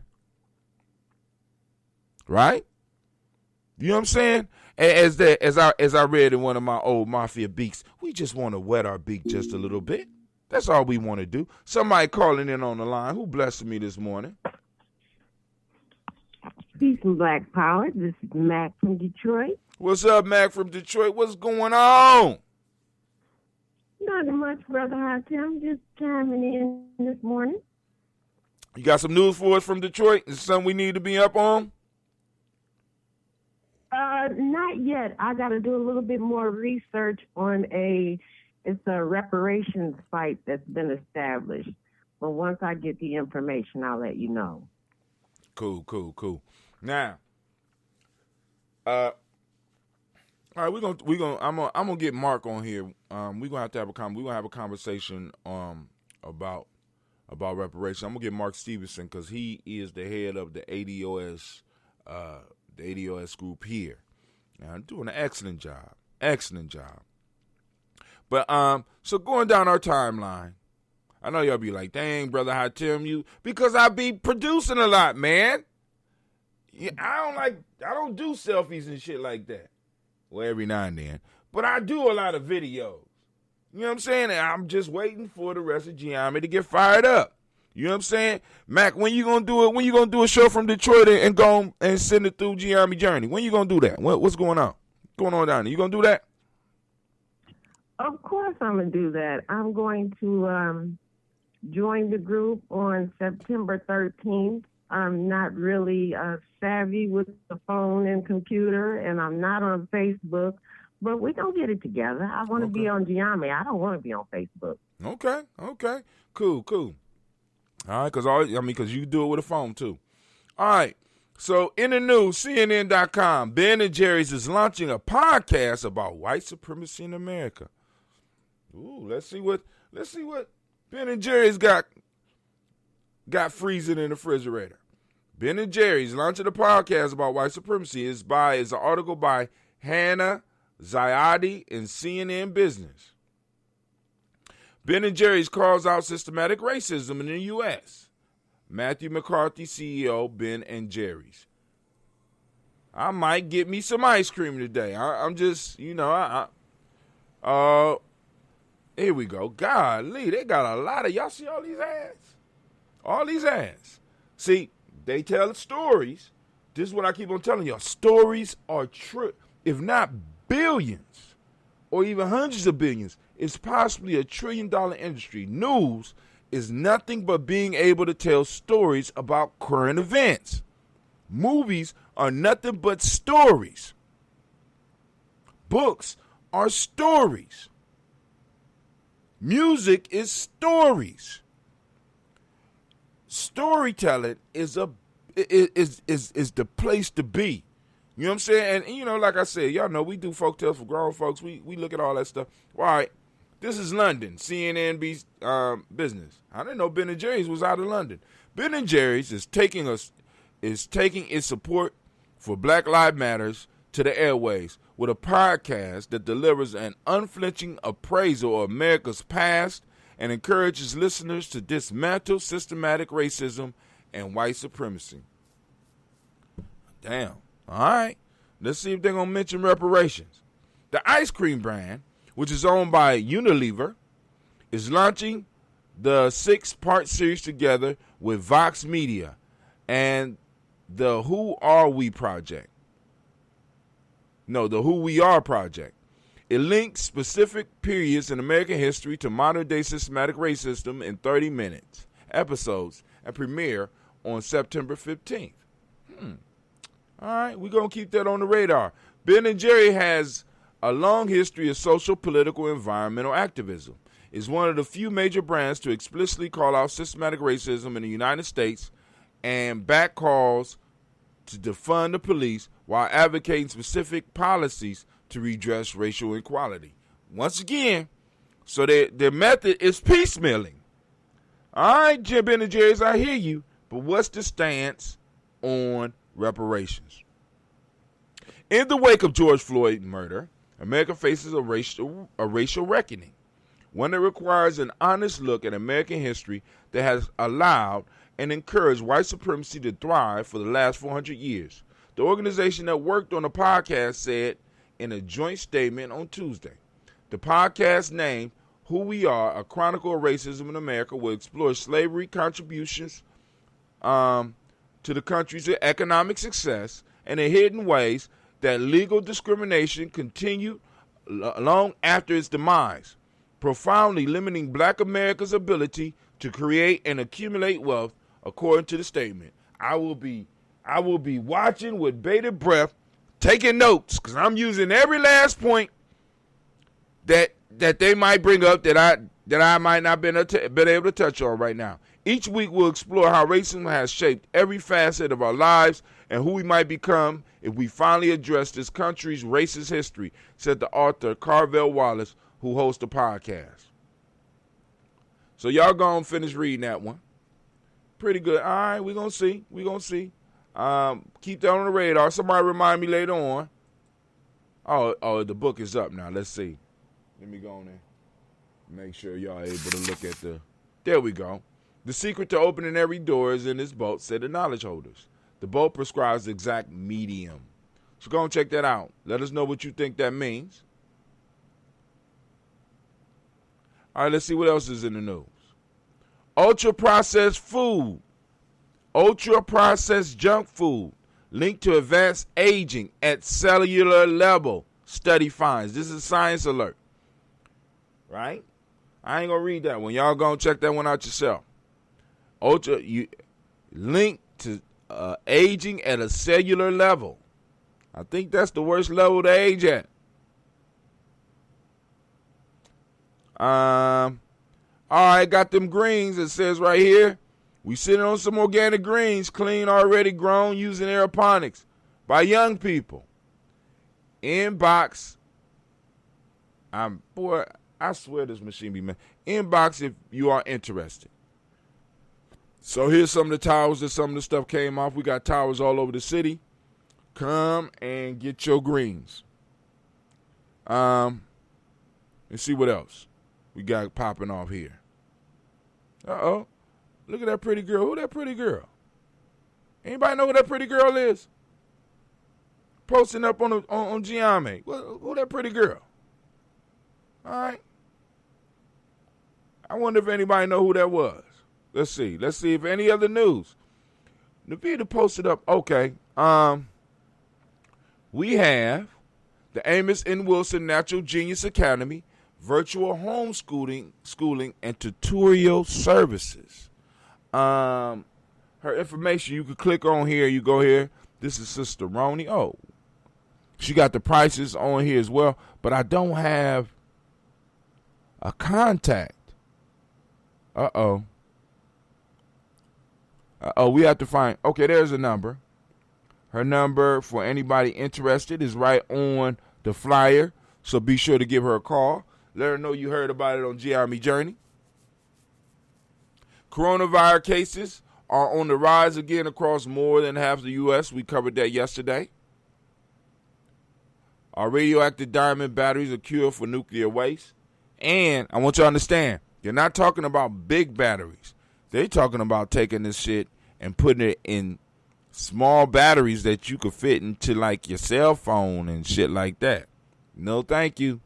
Right? You know what I'm saying? As I read in one of my old Mafia beats, we just want to wet our beak just a little bit. That's all we want to do. Somebody calling in on the line. Who blessed me this morning? Peace and Black Power. This is Mac from Detroit. What's up, Mac from Detroit? What's going on? Nothing much, Brother Hatem. Just chiming in this morning. You got some news for us from Detroit? Is something we need to be up on? Not yet. I got to do a little bit more research on it's a reparations site that's been established. But once I get the information, I'll let you know. Cool. Now, all right, I'm gonna get Mark on here. We're gonna have a conversation about reparations. I'm gonna get Mark Stevenson because he is the head of the ADOS group here. Now, doing an excellent job. But so going down our timeline, I know y'all be like, dang, Brother Hatem, you, because I be producing a lot, man. Yeah, I don't do selfies and shit like that. Well, every now and then. But I do a lot of videos. You know what I'm saying? And I'm just waiting for the rest of Gye-Nyame to get fired up. You know what I'm saying? Mac, when you gonna do it? When you gonna do a show from Detroit and go and send it through Gye-Nyame Journey? When you gonna do that? What's going on? What's going on down there? You gonna do that? Of course I'm going to do that. I'm going to join the group on September 13th. I'm not really savvy with the phone and computer, and I'm not on Facebook, but we're going to get it together. I want to be on Gye-Nyame. I don't want to be on Facebook. Okay. Cool. All right, because you do it with a phone, too. All right. So, in the news, CNN.com, Ben & Jerry's is launching a podcast about white supremacy in America. Ooh, let's see what Ben & Jerry's got freezing in the refrigerator. Ben & Jerry's launching a podcast about white supremacy. It's an article by Hannah Zayadi in CNN Business. Ben & Jerry's calls out systematic racism in the U.S. Matthew McCarthy, CEO, Ben & Jerry's. I might get me some ice cream today. I'm just, here we go. Golly, they got a lot of, y'all see all these ads? All these ads. See, they tell stories. This is what I keep on telling y'all. Stories are true, if not billions or even hundreds of billions. It's possibly $1 trillion industry. News is nothing but being able to tell stories about current events. Movies are nothing but stories. Books are stories. Music is stories. Storytelling is the place to be. You know what I'm saying? And like I said, y'all know we do folk tales for grown folks. We look at all that stuff. All right. This is London, CNN business. I didn't know Ben & Jerry's was out of London. Ben & Jerry's is taking its support for Black Lives Matters to the airways with a podcast that delivers an unflinching appraisal of America's past and encourages listeners to dismantle systematic racism and white supremacy. Damn. All right. Let's see if they're going to mention reparations. The ice cream brand, which is owned by Unilever, is launching the 6-part series together with Vox Media and the Who Are We Project. No, the Who We Are Project. It links specific periods in American history to modern-day systematic racism in 30 minutes episodes and premiere on September 15th. All right, we're going to keep that on the radar. Ben & Jerry has a long history of social, political, and environmental activism. It's one of the few major brands to explicitly call out systematic racism in the United States and back calls to defund the police while advocating specific policies to redress racial inequality. Once again, so their method is piecemealing. All right, Jim Ben and Jerry's, I hear you, but what's the stance on reparations? In the wake of George Floyd's murder, America faces a racial reckoning, one that requires an honest look at American history that has allowed and encouraged white supremacy to thrive for the last 400 years. The organization that worked on the podcast said in a joint statement on Tuesday. The podcast named Who We Are, A Chronicle of Racism in America, will explore slavery contributions to the country's economic success and the hidden ways that legal discrimination continued long after its demise, profoundly limiting black America's ability to create and accumulate wealth, according to the statement. I will be watching with bated breath, taking notes, because I'm using every last point that they might bring up that I might not been able to touch on right now. Each week we'll explore how racism has shaped every facet of our lives and who we might become if we finally address this country's racist history, said the author Carvel Wallace, who hosts the podcast. So y'all gonna finish reading that one. Pretty good. All right, we're gonna see. Keep that on the radar. Somebody remind me later on. Oh, the book is up now. Let's see. Let me go on there. Make sure y'all are able to look at the... There we go. The secret to opening every door is in this book, said the knowledge holders. The book prescribes the exact medium. So go and check that out. Let us know what you think that means. All right, let's see what else is in the news. Ultra-processed food. Ultra-processed junk food linked to advanced aging at cellular level, study finds. This is Science Alert. Right? I ain't going to read that one. Y'all go and check that one out yourself. Linked to aging at a cellular level. I think that's the worst level to age at. All right, got them greens. It says right here, we sitting on some organic greens, clean, already grown, using aeroponics by young people. Inbox. I swear this machine be mad. Inbox if you are interested. So here's some of the towers that some of the stuff came off. We got towers all over the city. Come and get your greens. Let's see what else we got popping off here. Uh-oh. Look at that pretty girl. Who that pretty girl? Anybody know who that pretty girl is? Posting up on Gye-Nyame. Who that pretty girl? All right. I wonder if anybody know who that was. Let's see. Let's see if any other news. Navita posted up. Okay. We have the Amos N. Wilson Natural Genius Academy, virtual schooling and tutorial services. Her information, you can click on here. You go here. This is Sister Roni. Oh, she got the prices on here as well, but I don't have a contact. Uh-oh, we have to find. Okay, there's a number. Her number for anybody interested is right on the flyer, so be sure to give her a call. Let her know you heard about it on Gye-Nyame Journey. Coronavirus cases are on the rise again across more than half the U.S. We covered that yesterday. Our radioactive diamond batteries are cure for nuclear waste. And I want you to understand, they're not talking about big batteries. They're talking about taking this shit and putting it in small batteries that you could fit into like your cell phone and shit like that. No, thank you.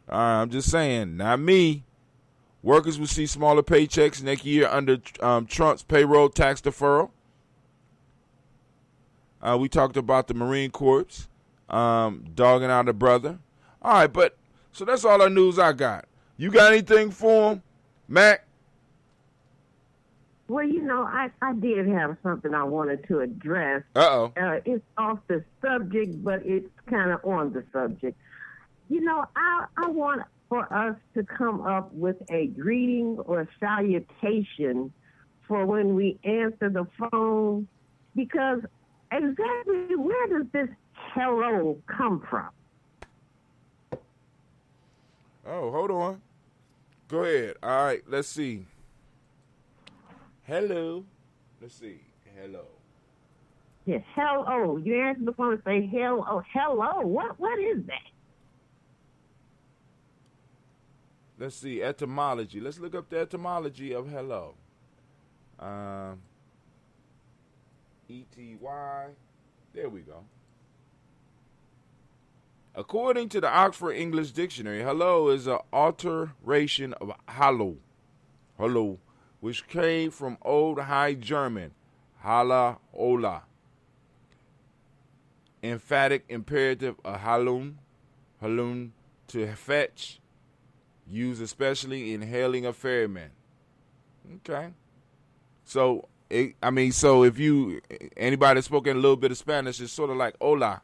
I'm just saying, not me. Workers will see smaller paychecks next year under Trump's payroll tax deferral. We talked about the Marine Corps dogging out a brother. All right, but so that's all the news I got. You got anything for him, Mac? Well, I did have something I wanted to address. Uh-oh. It's off the subject, but it's kind of on the subject. I want for us to come up with a greeting or salutation for when we answer the phone, because exactly where does this hello come from? Oh, hold on. Go ahead. All right, let's see. Hello. Let's see. Hello. Yeah, hello. You answer the phone and say hello. Hello. What is that? Let's see. Etymology. Let's look up the etymology of hello. E-T-Y. There we go. According to the Oxford English Dictionary, hello is an alteration of hallo, which came from Old High German, hala ola. Emphatic imperative of halun to fetch, used especially in hailing a ferryman. Okay. So, if anybody that's spoken a little bit of Spanish, it's sort of like hola,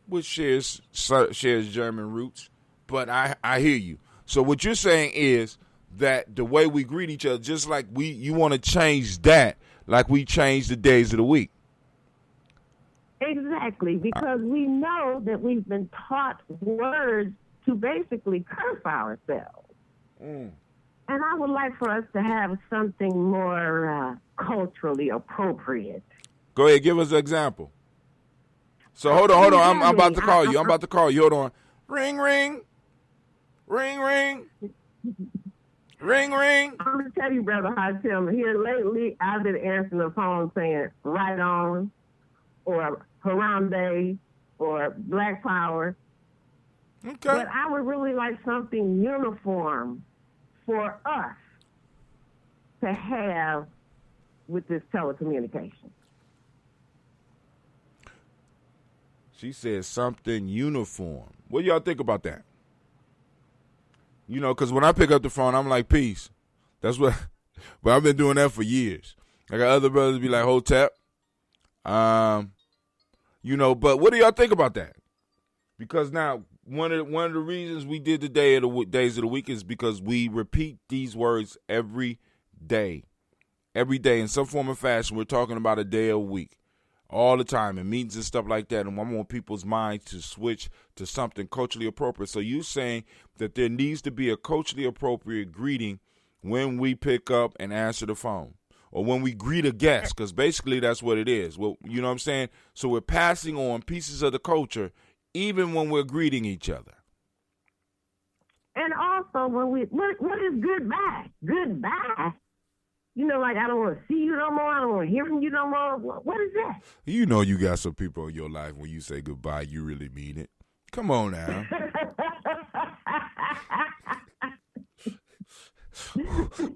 which shares German roots. But I hear you. So what you're saying is that the way we greet each other, just like you want to change that, like we change the days of the week. Exactly, because we know that we've been taught words to basically curse ourselves. And I would like for us to have something more culturally appropriate. Go ahead, give us an example. So hold on. I'm about to call you. Hold on. Ring, ring. Ring, ring. Ring, ring. I'm going to tell you, Brother Hatim, here lately I've been answering the phone saying right on, or Harambe, or Black Power. Okay. But I would really like something uniform for us to have with this telecommunication. She said something uniform. What do y'all think about that? Because when I pick up the phone, I'm like, peace. That's what, but I've been doing that for years. I got other brothers be like, Hotep. But what do y'all think about that? Because now, one of the reasons we did the days of the week is because we repeat these words every day. Every day in some form or fashion, we're talking about a day a week. All the time in meetings and stuff like that. And I want people's minds to switch to something culturally appropriate. So you're saying that there needs to be a culturally appropriate greeting when we pick up and answer the phone, or when we greet a guest, because basically that's what it is. Well, you know what I'm saying? So we're passing on pieces of the culture even when we're greeting each other. And also, what is goodbye? Goodbye. Like, I don't want to see you no more. I don't want to hear from you no more. What is that? You got some people in your life when you say goodbye, you really mean it. Come on now.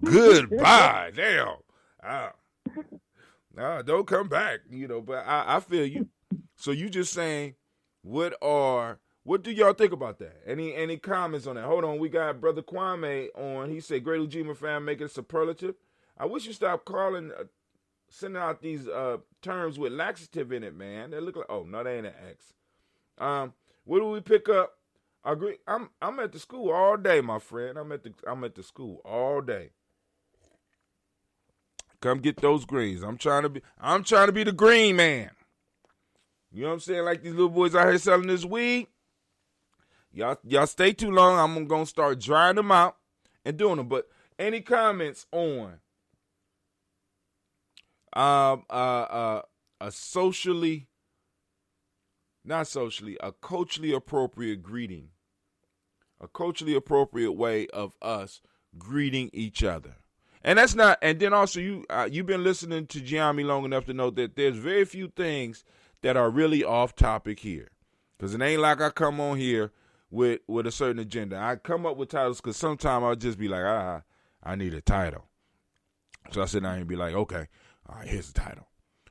Goodbye. Damn. Don't come back. But I feel you. So you just saying, what do y'all think about that? Any comments on that? Hold on. We got Brother Kwame on. He said, great Ujima fan, make it a superlative. I wish you stop sending out these terms with laxative in it, man. They look like, oh, no, they ain't an X. What do we pick up? I agree. I'm at the school all day, my friend. I'm at the school all day. Come get those greens. I'm trying to be the green man. You know what I'm saying? Like these little boys out here selling this weed. Y'all stay too long. I'm gonna start drying them out and doing them. But any comments on a culturally appropriate greeting, a culturally appropriate way of us greeting each other? And that's not, and then also you've been listening to Gye-Nyame long enough to know that there's very few things that are really off topic here. Because it ain't like I come on here with a certain agenda. I come up with titles because sometimes I'll just be like, I need a title. So I sit down and be like, okay, all right, here's the title.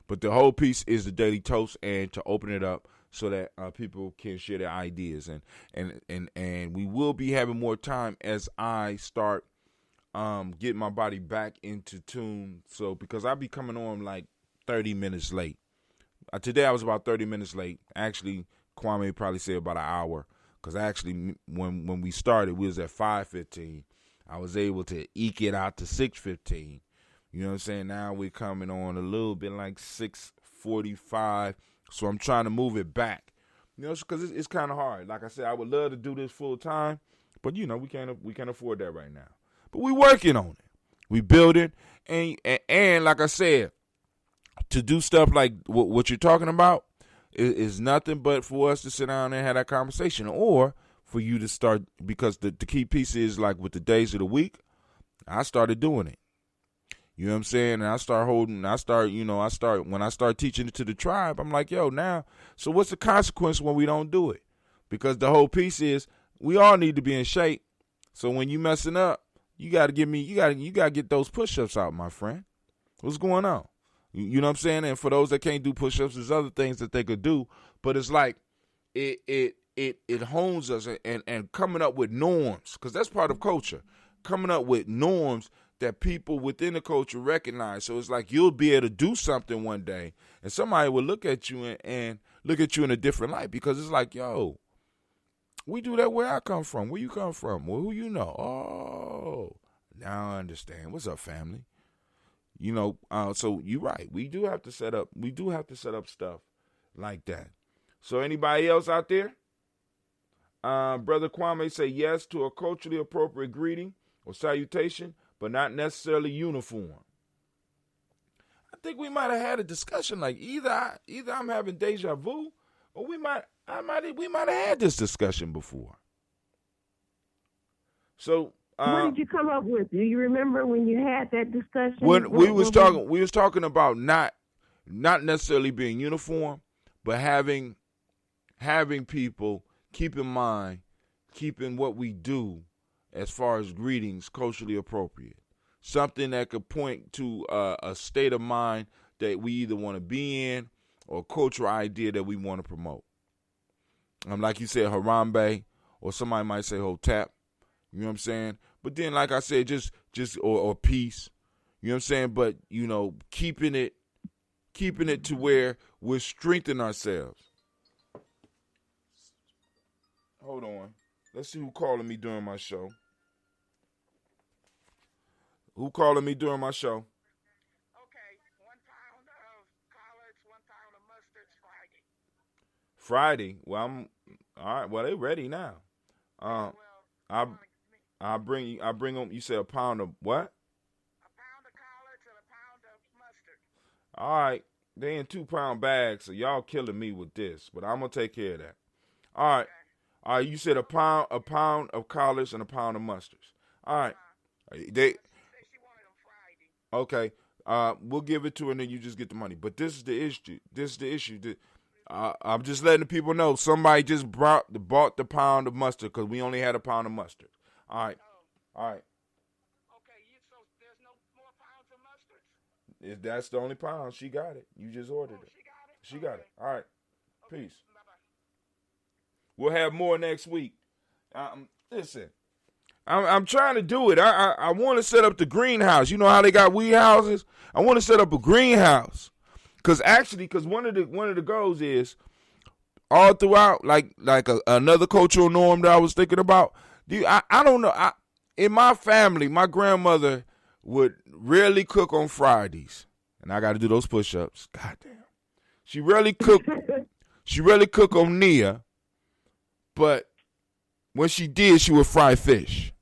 But the whole piece is the Daily Toast, and to open it up so that people can share their ideas. And we will be having more time as I start getting my body back into tune. So because I'll be coming on like 30 minutes late. Today I was about 30 minutes late. Actually, Kwame probably said about an hour. Because actually, when we started, we was at 5:15. I was able to eke it out to 6:15. You know what I'm saying? Now we're coming on a little bit like 6:45. So I'm trying to move it back. You know, because it's kind of hard. Like I said, I would love to do this full time. But, you know, we can't afford that right now. But we working on it. We building. And like I said, to do stuff like what you're talking about is nothing but for us to sit down and have that conversation, or for you to start, because the key piece is like with the days of the week, I started doing it. You know what I'm saying? And when I start teaching it to the tribe, I'm like, yo, now, so what's the consequence when we don't do it? Because the whole piece is we all need to be in shape. So when you messing up, you got to get those push-ups out, my friend. What's going on? You know what I'm saying? And for those that can't do push-ups, there's other things that they could do. But it's like it hones us and coming up with norms, because that's part of culture. Coming up with norms that people within the culture recognize. So it's like you'll be able to do something one day, and somebody will look at you and look at you in a different light, because it's like, yo, we do that where I come from. Where you come from? Well, who you know? Oh, now I understand. What's up, family? You know, so you're right. We do have to set up stuff like that. So anybody else out there? Brother Kwame say yes to a culturally appropriate greeting or salutation, but not necessarily uniform. I think we might have had a discussion like either I'm having deja vu, or we might have had this discussion before. So what did you come up with? Do you remember when you had that discussion? When we was talking about not necessarily being uniform, but having people keep in mind, keeping what we do as far as greetings culturally appropriate. Something that could point to a state of mind that we either want to be in, or a cultural idea that we want to promote. Like you said, Harambe, or somebody might say Hotep. You know what I'm saying? But then, like I said, just or peace. You know what I'm saying? But, you know, keeping it to where we're strengthening ourselves. Hold on. Let's see who calling me during my show. Who calling me during my show? Okay, 1 pound of collards, 1 pound of mustard, Friday. Friday. Well, I'm all right. Well, they ready now. I bring them. You said a pound of what? A pound of collards and a pound of mustard. All right, they in 2 pound bags, so y'all killing me with this, but I'm gonna take care of that. All right, Okay. all right. You said a pound of collards and a pound of mustards. All right, they She said she wanted them Friday. okay. We'll give it to her, and then you just get the money. But this is the issue. I'm just letting the people know somebody just bought the pound of mustard, because we only had a pound of mustard. All right. Oh. All right. Okay, so there's no more pounds of mustard? If that's the only pound, she got it. You just ordered it. She got it? She got it. All right. Okay. Peace. Bye-bye. We'll have more next week. Listen, I'm trying to do it. I want to set up the greenhouse. You know how they got weed houses? I want to set up a greenhouse. Because one of the goals is all throughout, like another cultural norm that I was thinking about. I don't know. In my family, my grandmother would rarely cook on Fridays, and I got to do those push-ups. Goddamn, she rarely cook. She rarely cook on Nia, but when she did, she would fry fish,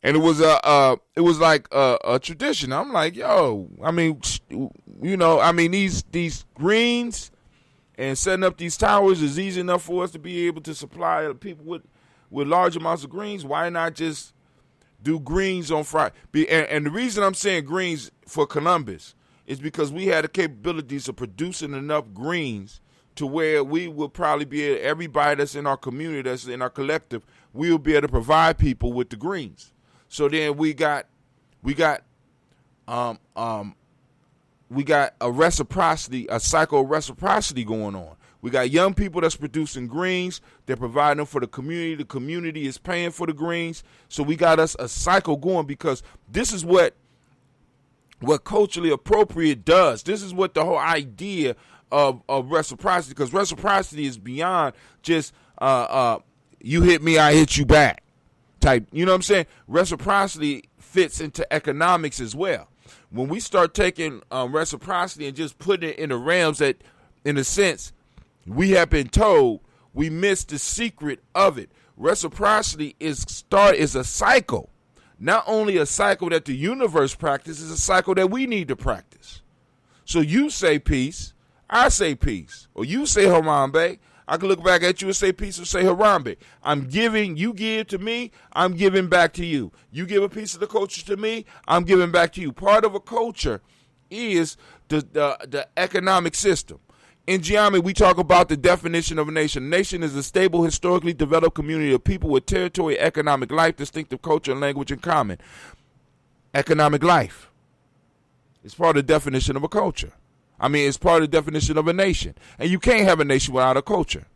and it was like a tradition. I'm like, yo, I mean, you know, I mean these greens and setting up these towers is easy enough for us to be able to supply people with large amounts of greens. Why not just do greens on Friday? And the reason I'm saying greens for Columbus is because we had the capabilities of producing enough greens to where we will probably be able, everybody that's in our community, that's in our collective, we will be able to provide people with the greens. So then we got a reciprocity, a cycle of reciprocity going on. We got young people that's producing greens. They're providing them for the community. The community is paying for the greens. So we got us a cycle going, because this is what culturally appropriate does. This is what the whole idea of reciprocity, because reciprocity is beyond just you hit me, I hit you back type. You know what I'm saying? Reciprocity fits into economics as well. When we start taking reciprocity and just putting it in the realms that, in a sense, we have been told, we miss the secret of it. Reciprocity is a cycle. Not only a cycle that the universe practices, it's a cycle that we need to practice. So you say peace, I say peace. Or you say Harambe, I can look back at you and say peace or say Harambe. I'm giving, you give to me, I'm giving back to you. You give a piece of the culture to me, I'm giving back to you. Part of a culture is the economic system. In Gye-Nyame, we talk about the definition of a nation. A nation is a stable, historically developed community of people with territory, economic life, distinctive culture, and language in common. Economic life is part of the definition of a culture. I mean, it's part of the definition of a nation. And you can't have a nation without a culture.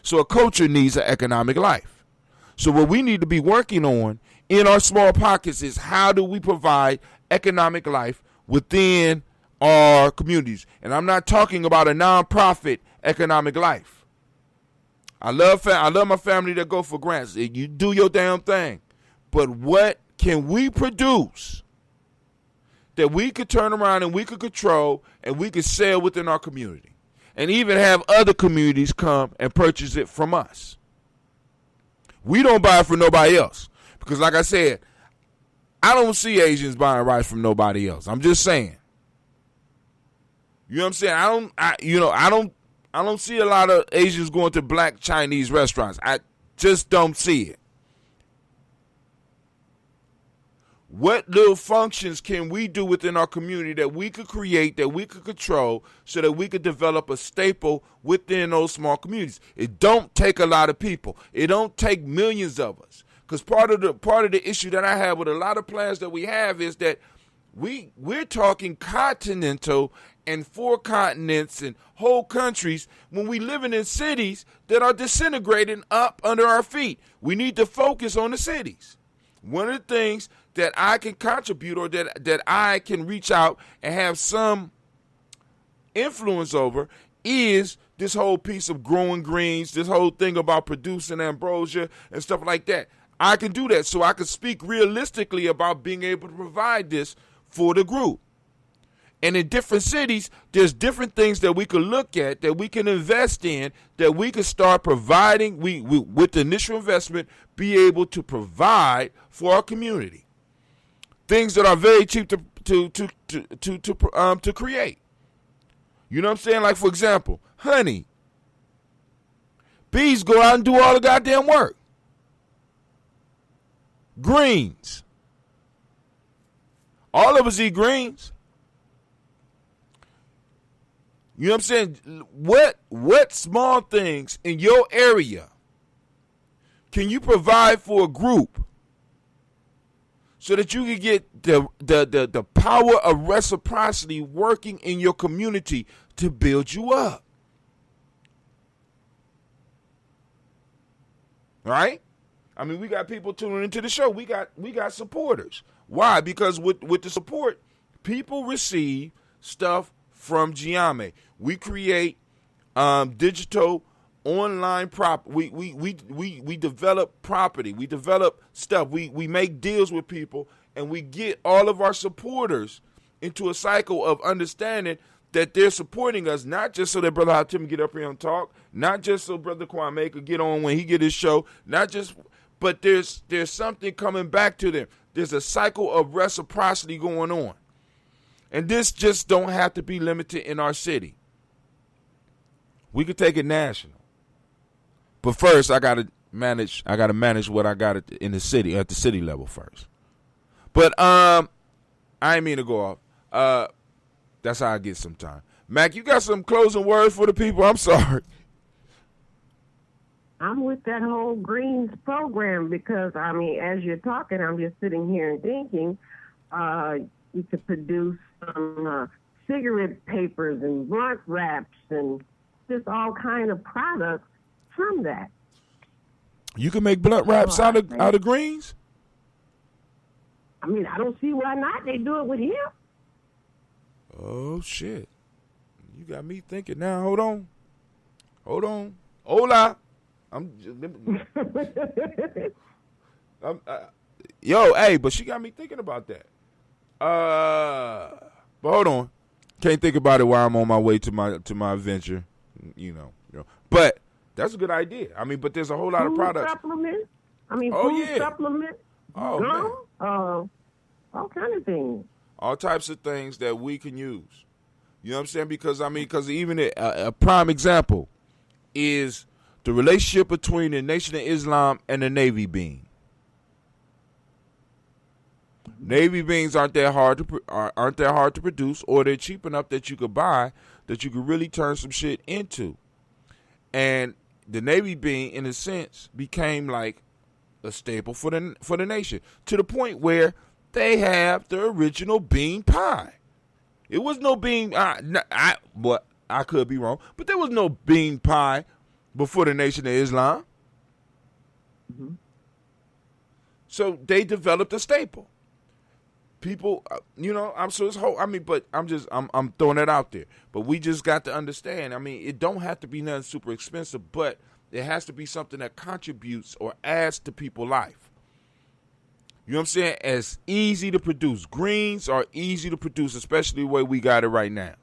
So a culture needs an economic life. So what we need to be working on in our small pockets is, how do we provide economic life within our communities? And I'm not talking about a nonprofit economic life. I love my family that go for grants. You do your damn thing. But what can we produce that we could turn around and we could control and we could sell within our community, and even have other communities come and purchase it from us? We don't buy it from nobody else, because like I said, I don't see Asians buying rice from nobody else. I'm just saying. You know what I'm saying? I don't see a lot of Asians going to black Chinese restaurants. I just don't see it. What little functions can we do within our community that we could create, that we could control, so that we could develop a staple within those small communities? It don't take a lot of people. It don't take millions of us. Because part of the issue that I have with a lot of plans that we have is that we're talking continental and 4 continents and whole countries when we living in cities that are disintegrating up under our feet. We need to focus on the cities. One of the things that I can contribute, or that I can reach out and have some influence over, is this whole piece of growing greens, this whole thing about producing ambrosia and stuff like that. I can do that, so I can speak realistically about being able to provide this for the group. And in different cities, there's different things that we could look at, that we can invest in, that we can start providing. We with the initial investment, be able to provide for our community. Things that are very cheap to create. You know what I'm saying? Like, for example, honey. Bees go out and do all the goddamn work. Greens. All of us eat greens. You know what I'm saying? What small things in your area can you provide for a group so that you can get the power of reciprocity working in your community to build you up? All right? I mean, we got people tuning into the show. We got supporters. Why? Because with the support, people receive stuff from Gye-Nyame. We create digital online we develop property. We develop stuff. We make deals with people, and we get all of our supporters into a cycle of understanding that they're supporting us, not just so that Brother Hatim get up here and talk, not just so Brother Kwame could get on when he get his show, not just, but there's something coming back to them. There's a cycle of reciprocity going on. And this just don't have to be limited in our city. We could take it national. But first, I gotta manage what I got in the city, at the city level first. But I ain't mean to go off. That's how I get sometimes. Mac, you got some closing words for the people? I'm sorry. I'm with that whole greens program because, I mean, as you're talking, I'm just sitting here and thinking you could produce some cigarette papers and blunt wraps and just all kind of products from that. You can make blunt wraps out of greens? I mean, I don't see why not. They do it with him. Oh, shit. You got me thinking now. Hold on. Hola. Yo, hey, but she got me thinking about that. But hold on. Can't think about it while I'm on my way to my venture. You know. But that's a good idea. I mean, but there's a whole lot of products. Supplements. I mean, Oh, food yeah. supplements. Oh, gum, all kind of things. All types of things that we can use. You know what I'm saying? Because even a prime example is the relationship between the Nation of Islam and the Navy bean. Navy beans aren't that hard to produce, or they're cheap enough that you could buy, that you could really turn some shit into. And the Navy bean, in a sense, became like a staple for the nation, to the point where they have the original bean pie. It was no bean. I could be wrong, but there was no bean pie before the Nation of Islam. Mm-hmm. So they developed a staple. People, I'm throwing that out there. But we just got to understand. I mean, it don't have to be nothing super expensive, but it has to be something that contributes or adds to people's life. You know what I'm saying? As easy to produce. Greens are easy to produce, especially the way we got it right now.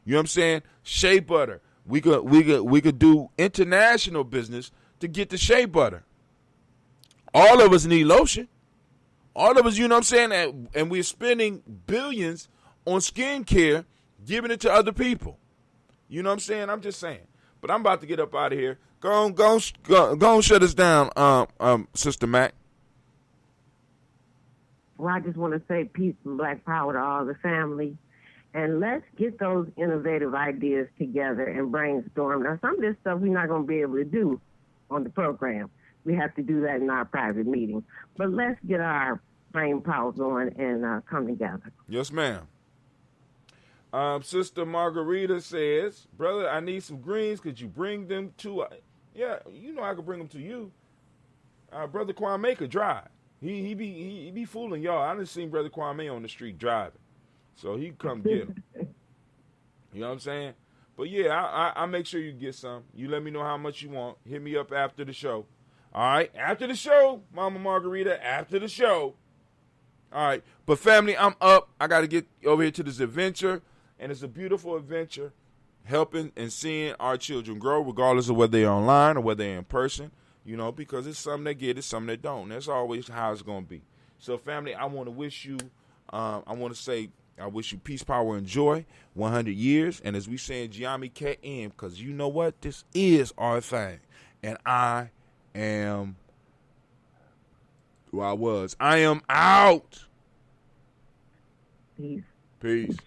You know what I'm saying? Shea butter. We could do international business to get the shea butter. All of us need lotion. All of us, you know what I'm saying? And we're spending billions on skincare, giving it to other people. You know what I'm saying? I'm just saying. But I'm about to get up out of here. Go on, shut us down, Sister Mac. Well, I just want to say peace and black power to all the family. And let's get those innovative ideas together and brainstorm. Now, some of this stuff we're not going to be able to do on the program. We have to do that in our private meeting. But let's get our brain power going and come together. Yes, ma'am. Sister Margarita says, brother, I need some greens. Could you bring them to... yeah, you know I could bring them to you. Brother Kwame could drive. He be fooling y'all. I done seen Brother Kwame on the street driving. So he come get him. You know what I'm saying? But yeah, I make sure you get some. You let me know how much you want. Hit me up after the show. All right? After the show, Mama Margarita, after the show. All right. But family, I'm up. I got to get over here to this adventure. And it's a beautiful adventure, helping and seeing our children grow, regardless of whether they're online or whether they're in person. You know, because it's some that get it, some that don't. That's always how it's going to be. So, family, I want to wish you, I wish you peace, power, and joy, 100 years. And as we say in Gye-Nyame KM, because you know what? This is our thing. And I am out. Peace.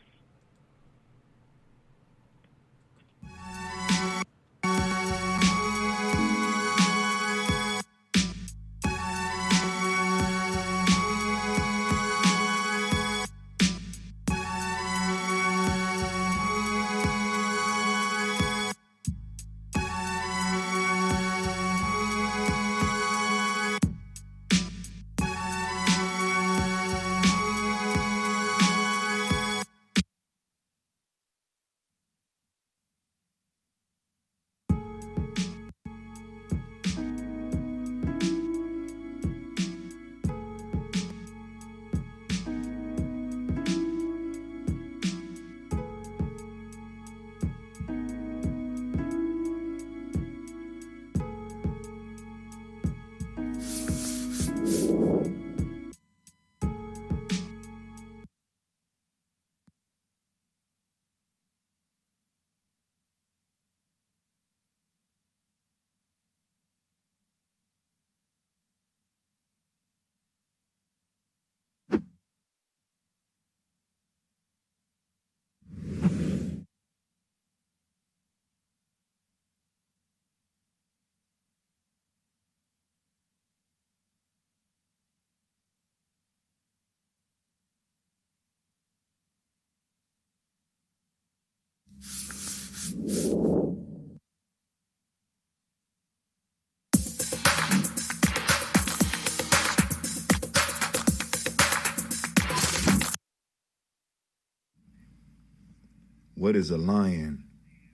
What is a lion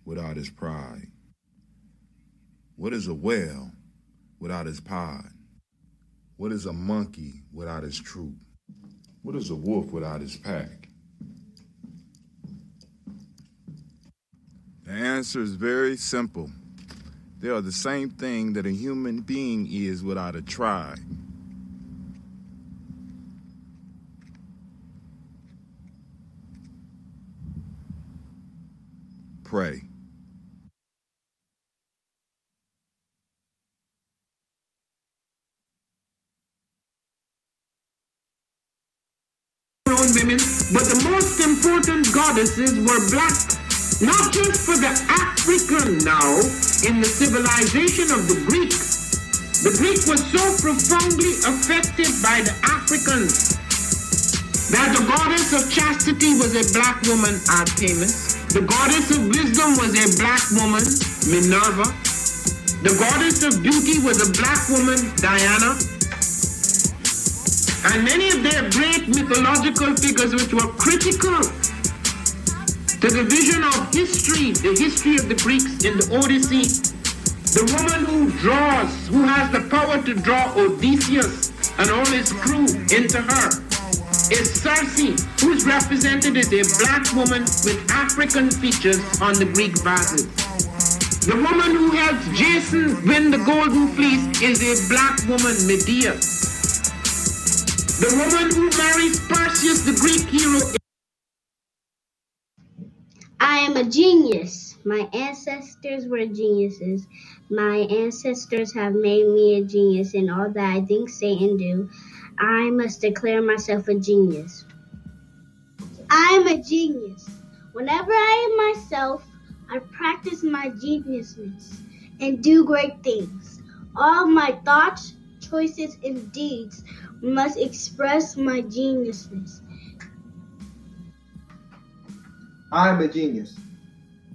without his pride? What is a whale without his pod? What is a monkey without his troop? What is a wolf without his pack? The answer is very simple. They are the same thing that a human being is without a tribe. Pray. Women, but the most important goddesses were black, not just for the African now, in the civilization of the Greek. The Greek was so profoundly affected by the Africans that the goddess of chastity was a black woman, Artemis. The goddess of wisdom was a black woman, Minerva. The goddess of beauty was a black woman, Diana. And many of their great mythological figures which were critical to the vision of history, the history of the Greeks in the Odyssey. The woman who has the power to draw Odysseus and all his crew into her is Circe, who is represented as a black woman with African features on the Greek vases. The woman who helps Jason win the Golden Fleece is a black woman, Medea. The woman who marries Perseus, the Greek hero. I am a genius. My ancestors were geniuses. My ancestors have made me a genius in all that I think, say, and do. I must declare myself a genius. I am a genius. Whenever I am myself, I practice my geniusness and do great things. All my thoughts, choices, and deeds must express my geniusness. I am a genius.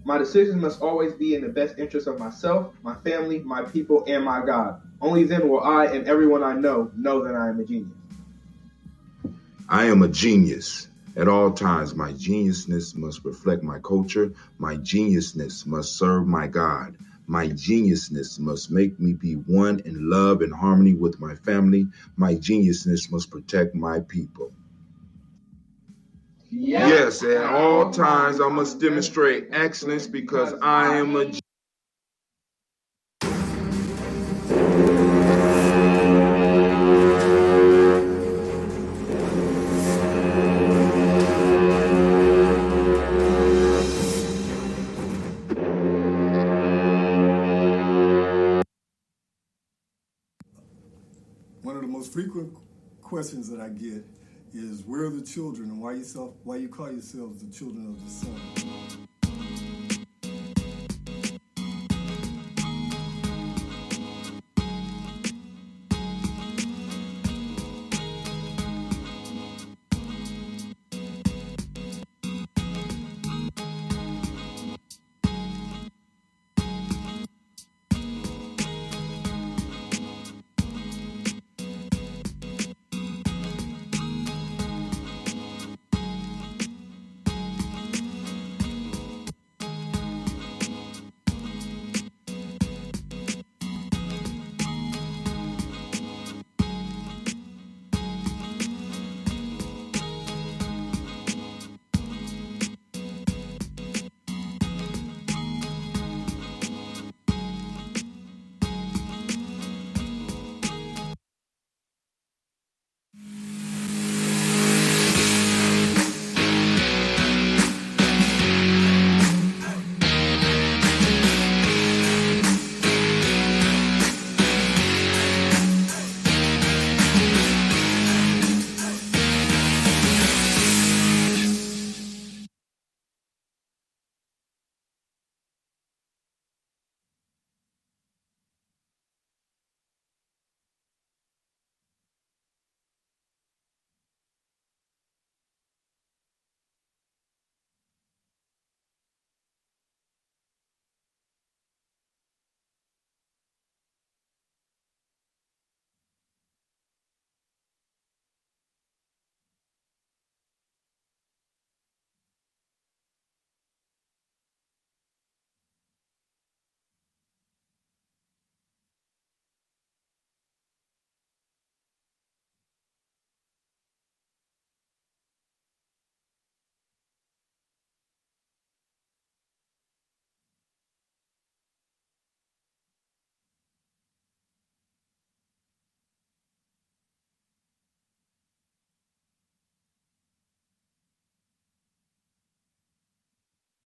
My decisions must always be in the best interest of myself, my family, my people, and my God. Only then will I and everyone I know that I am a genius. I am a genius. At all times, my geniusness must reflect my culture. My geniusness must serve my God. My geniusness must make me be one in love and harmony with my family. My geniusness must protect my people. Yes, at all times I must demonstrate excellence because I am a genius. One of the most frequent questions that I get is, where are the children and why you call yourselves the children of the sun?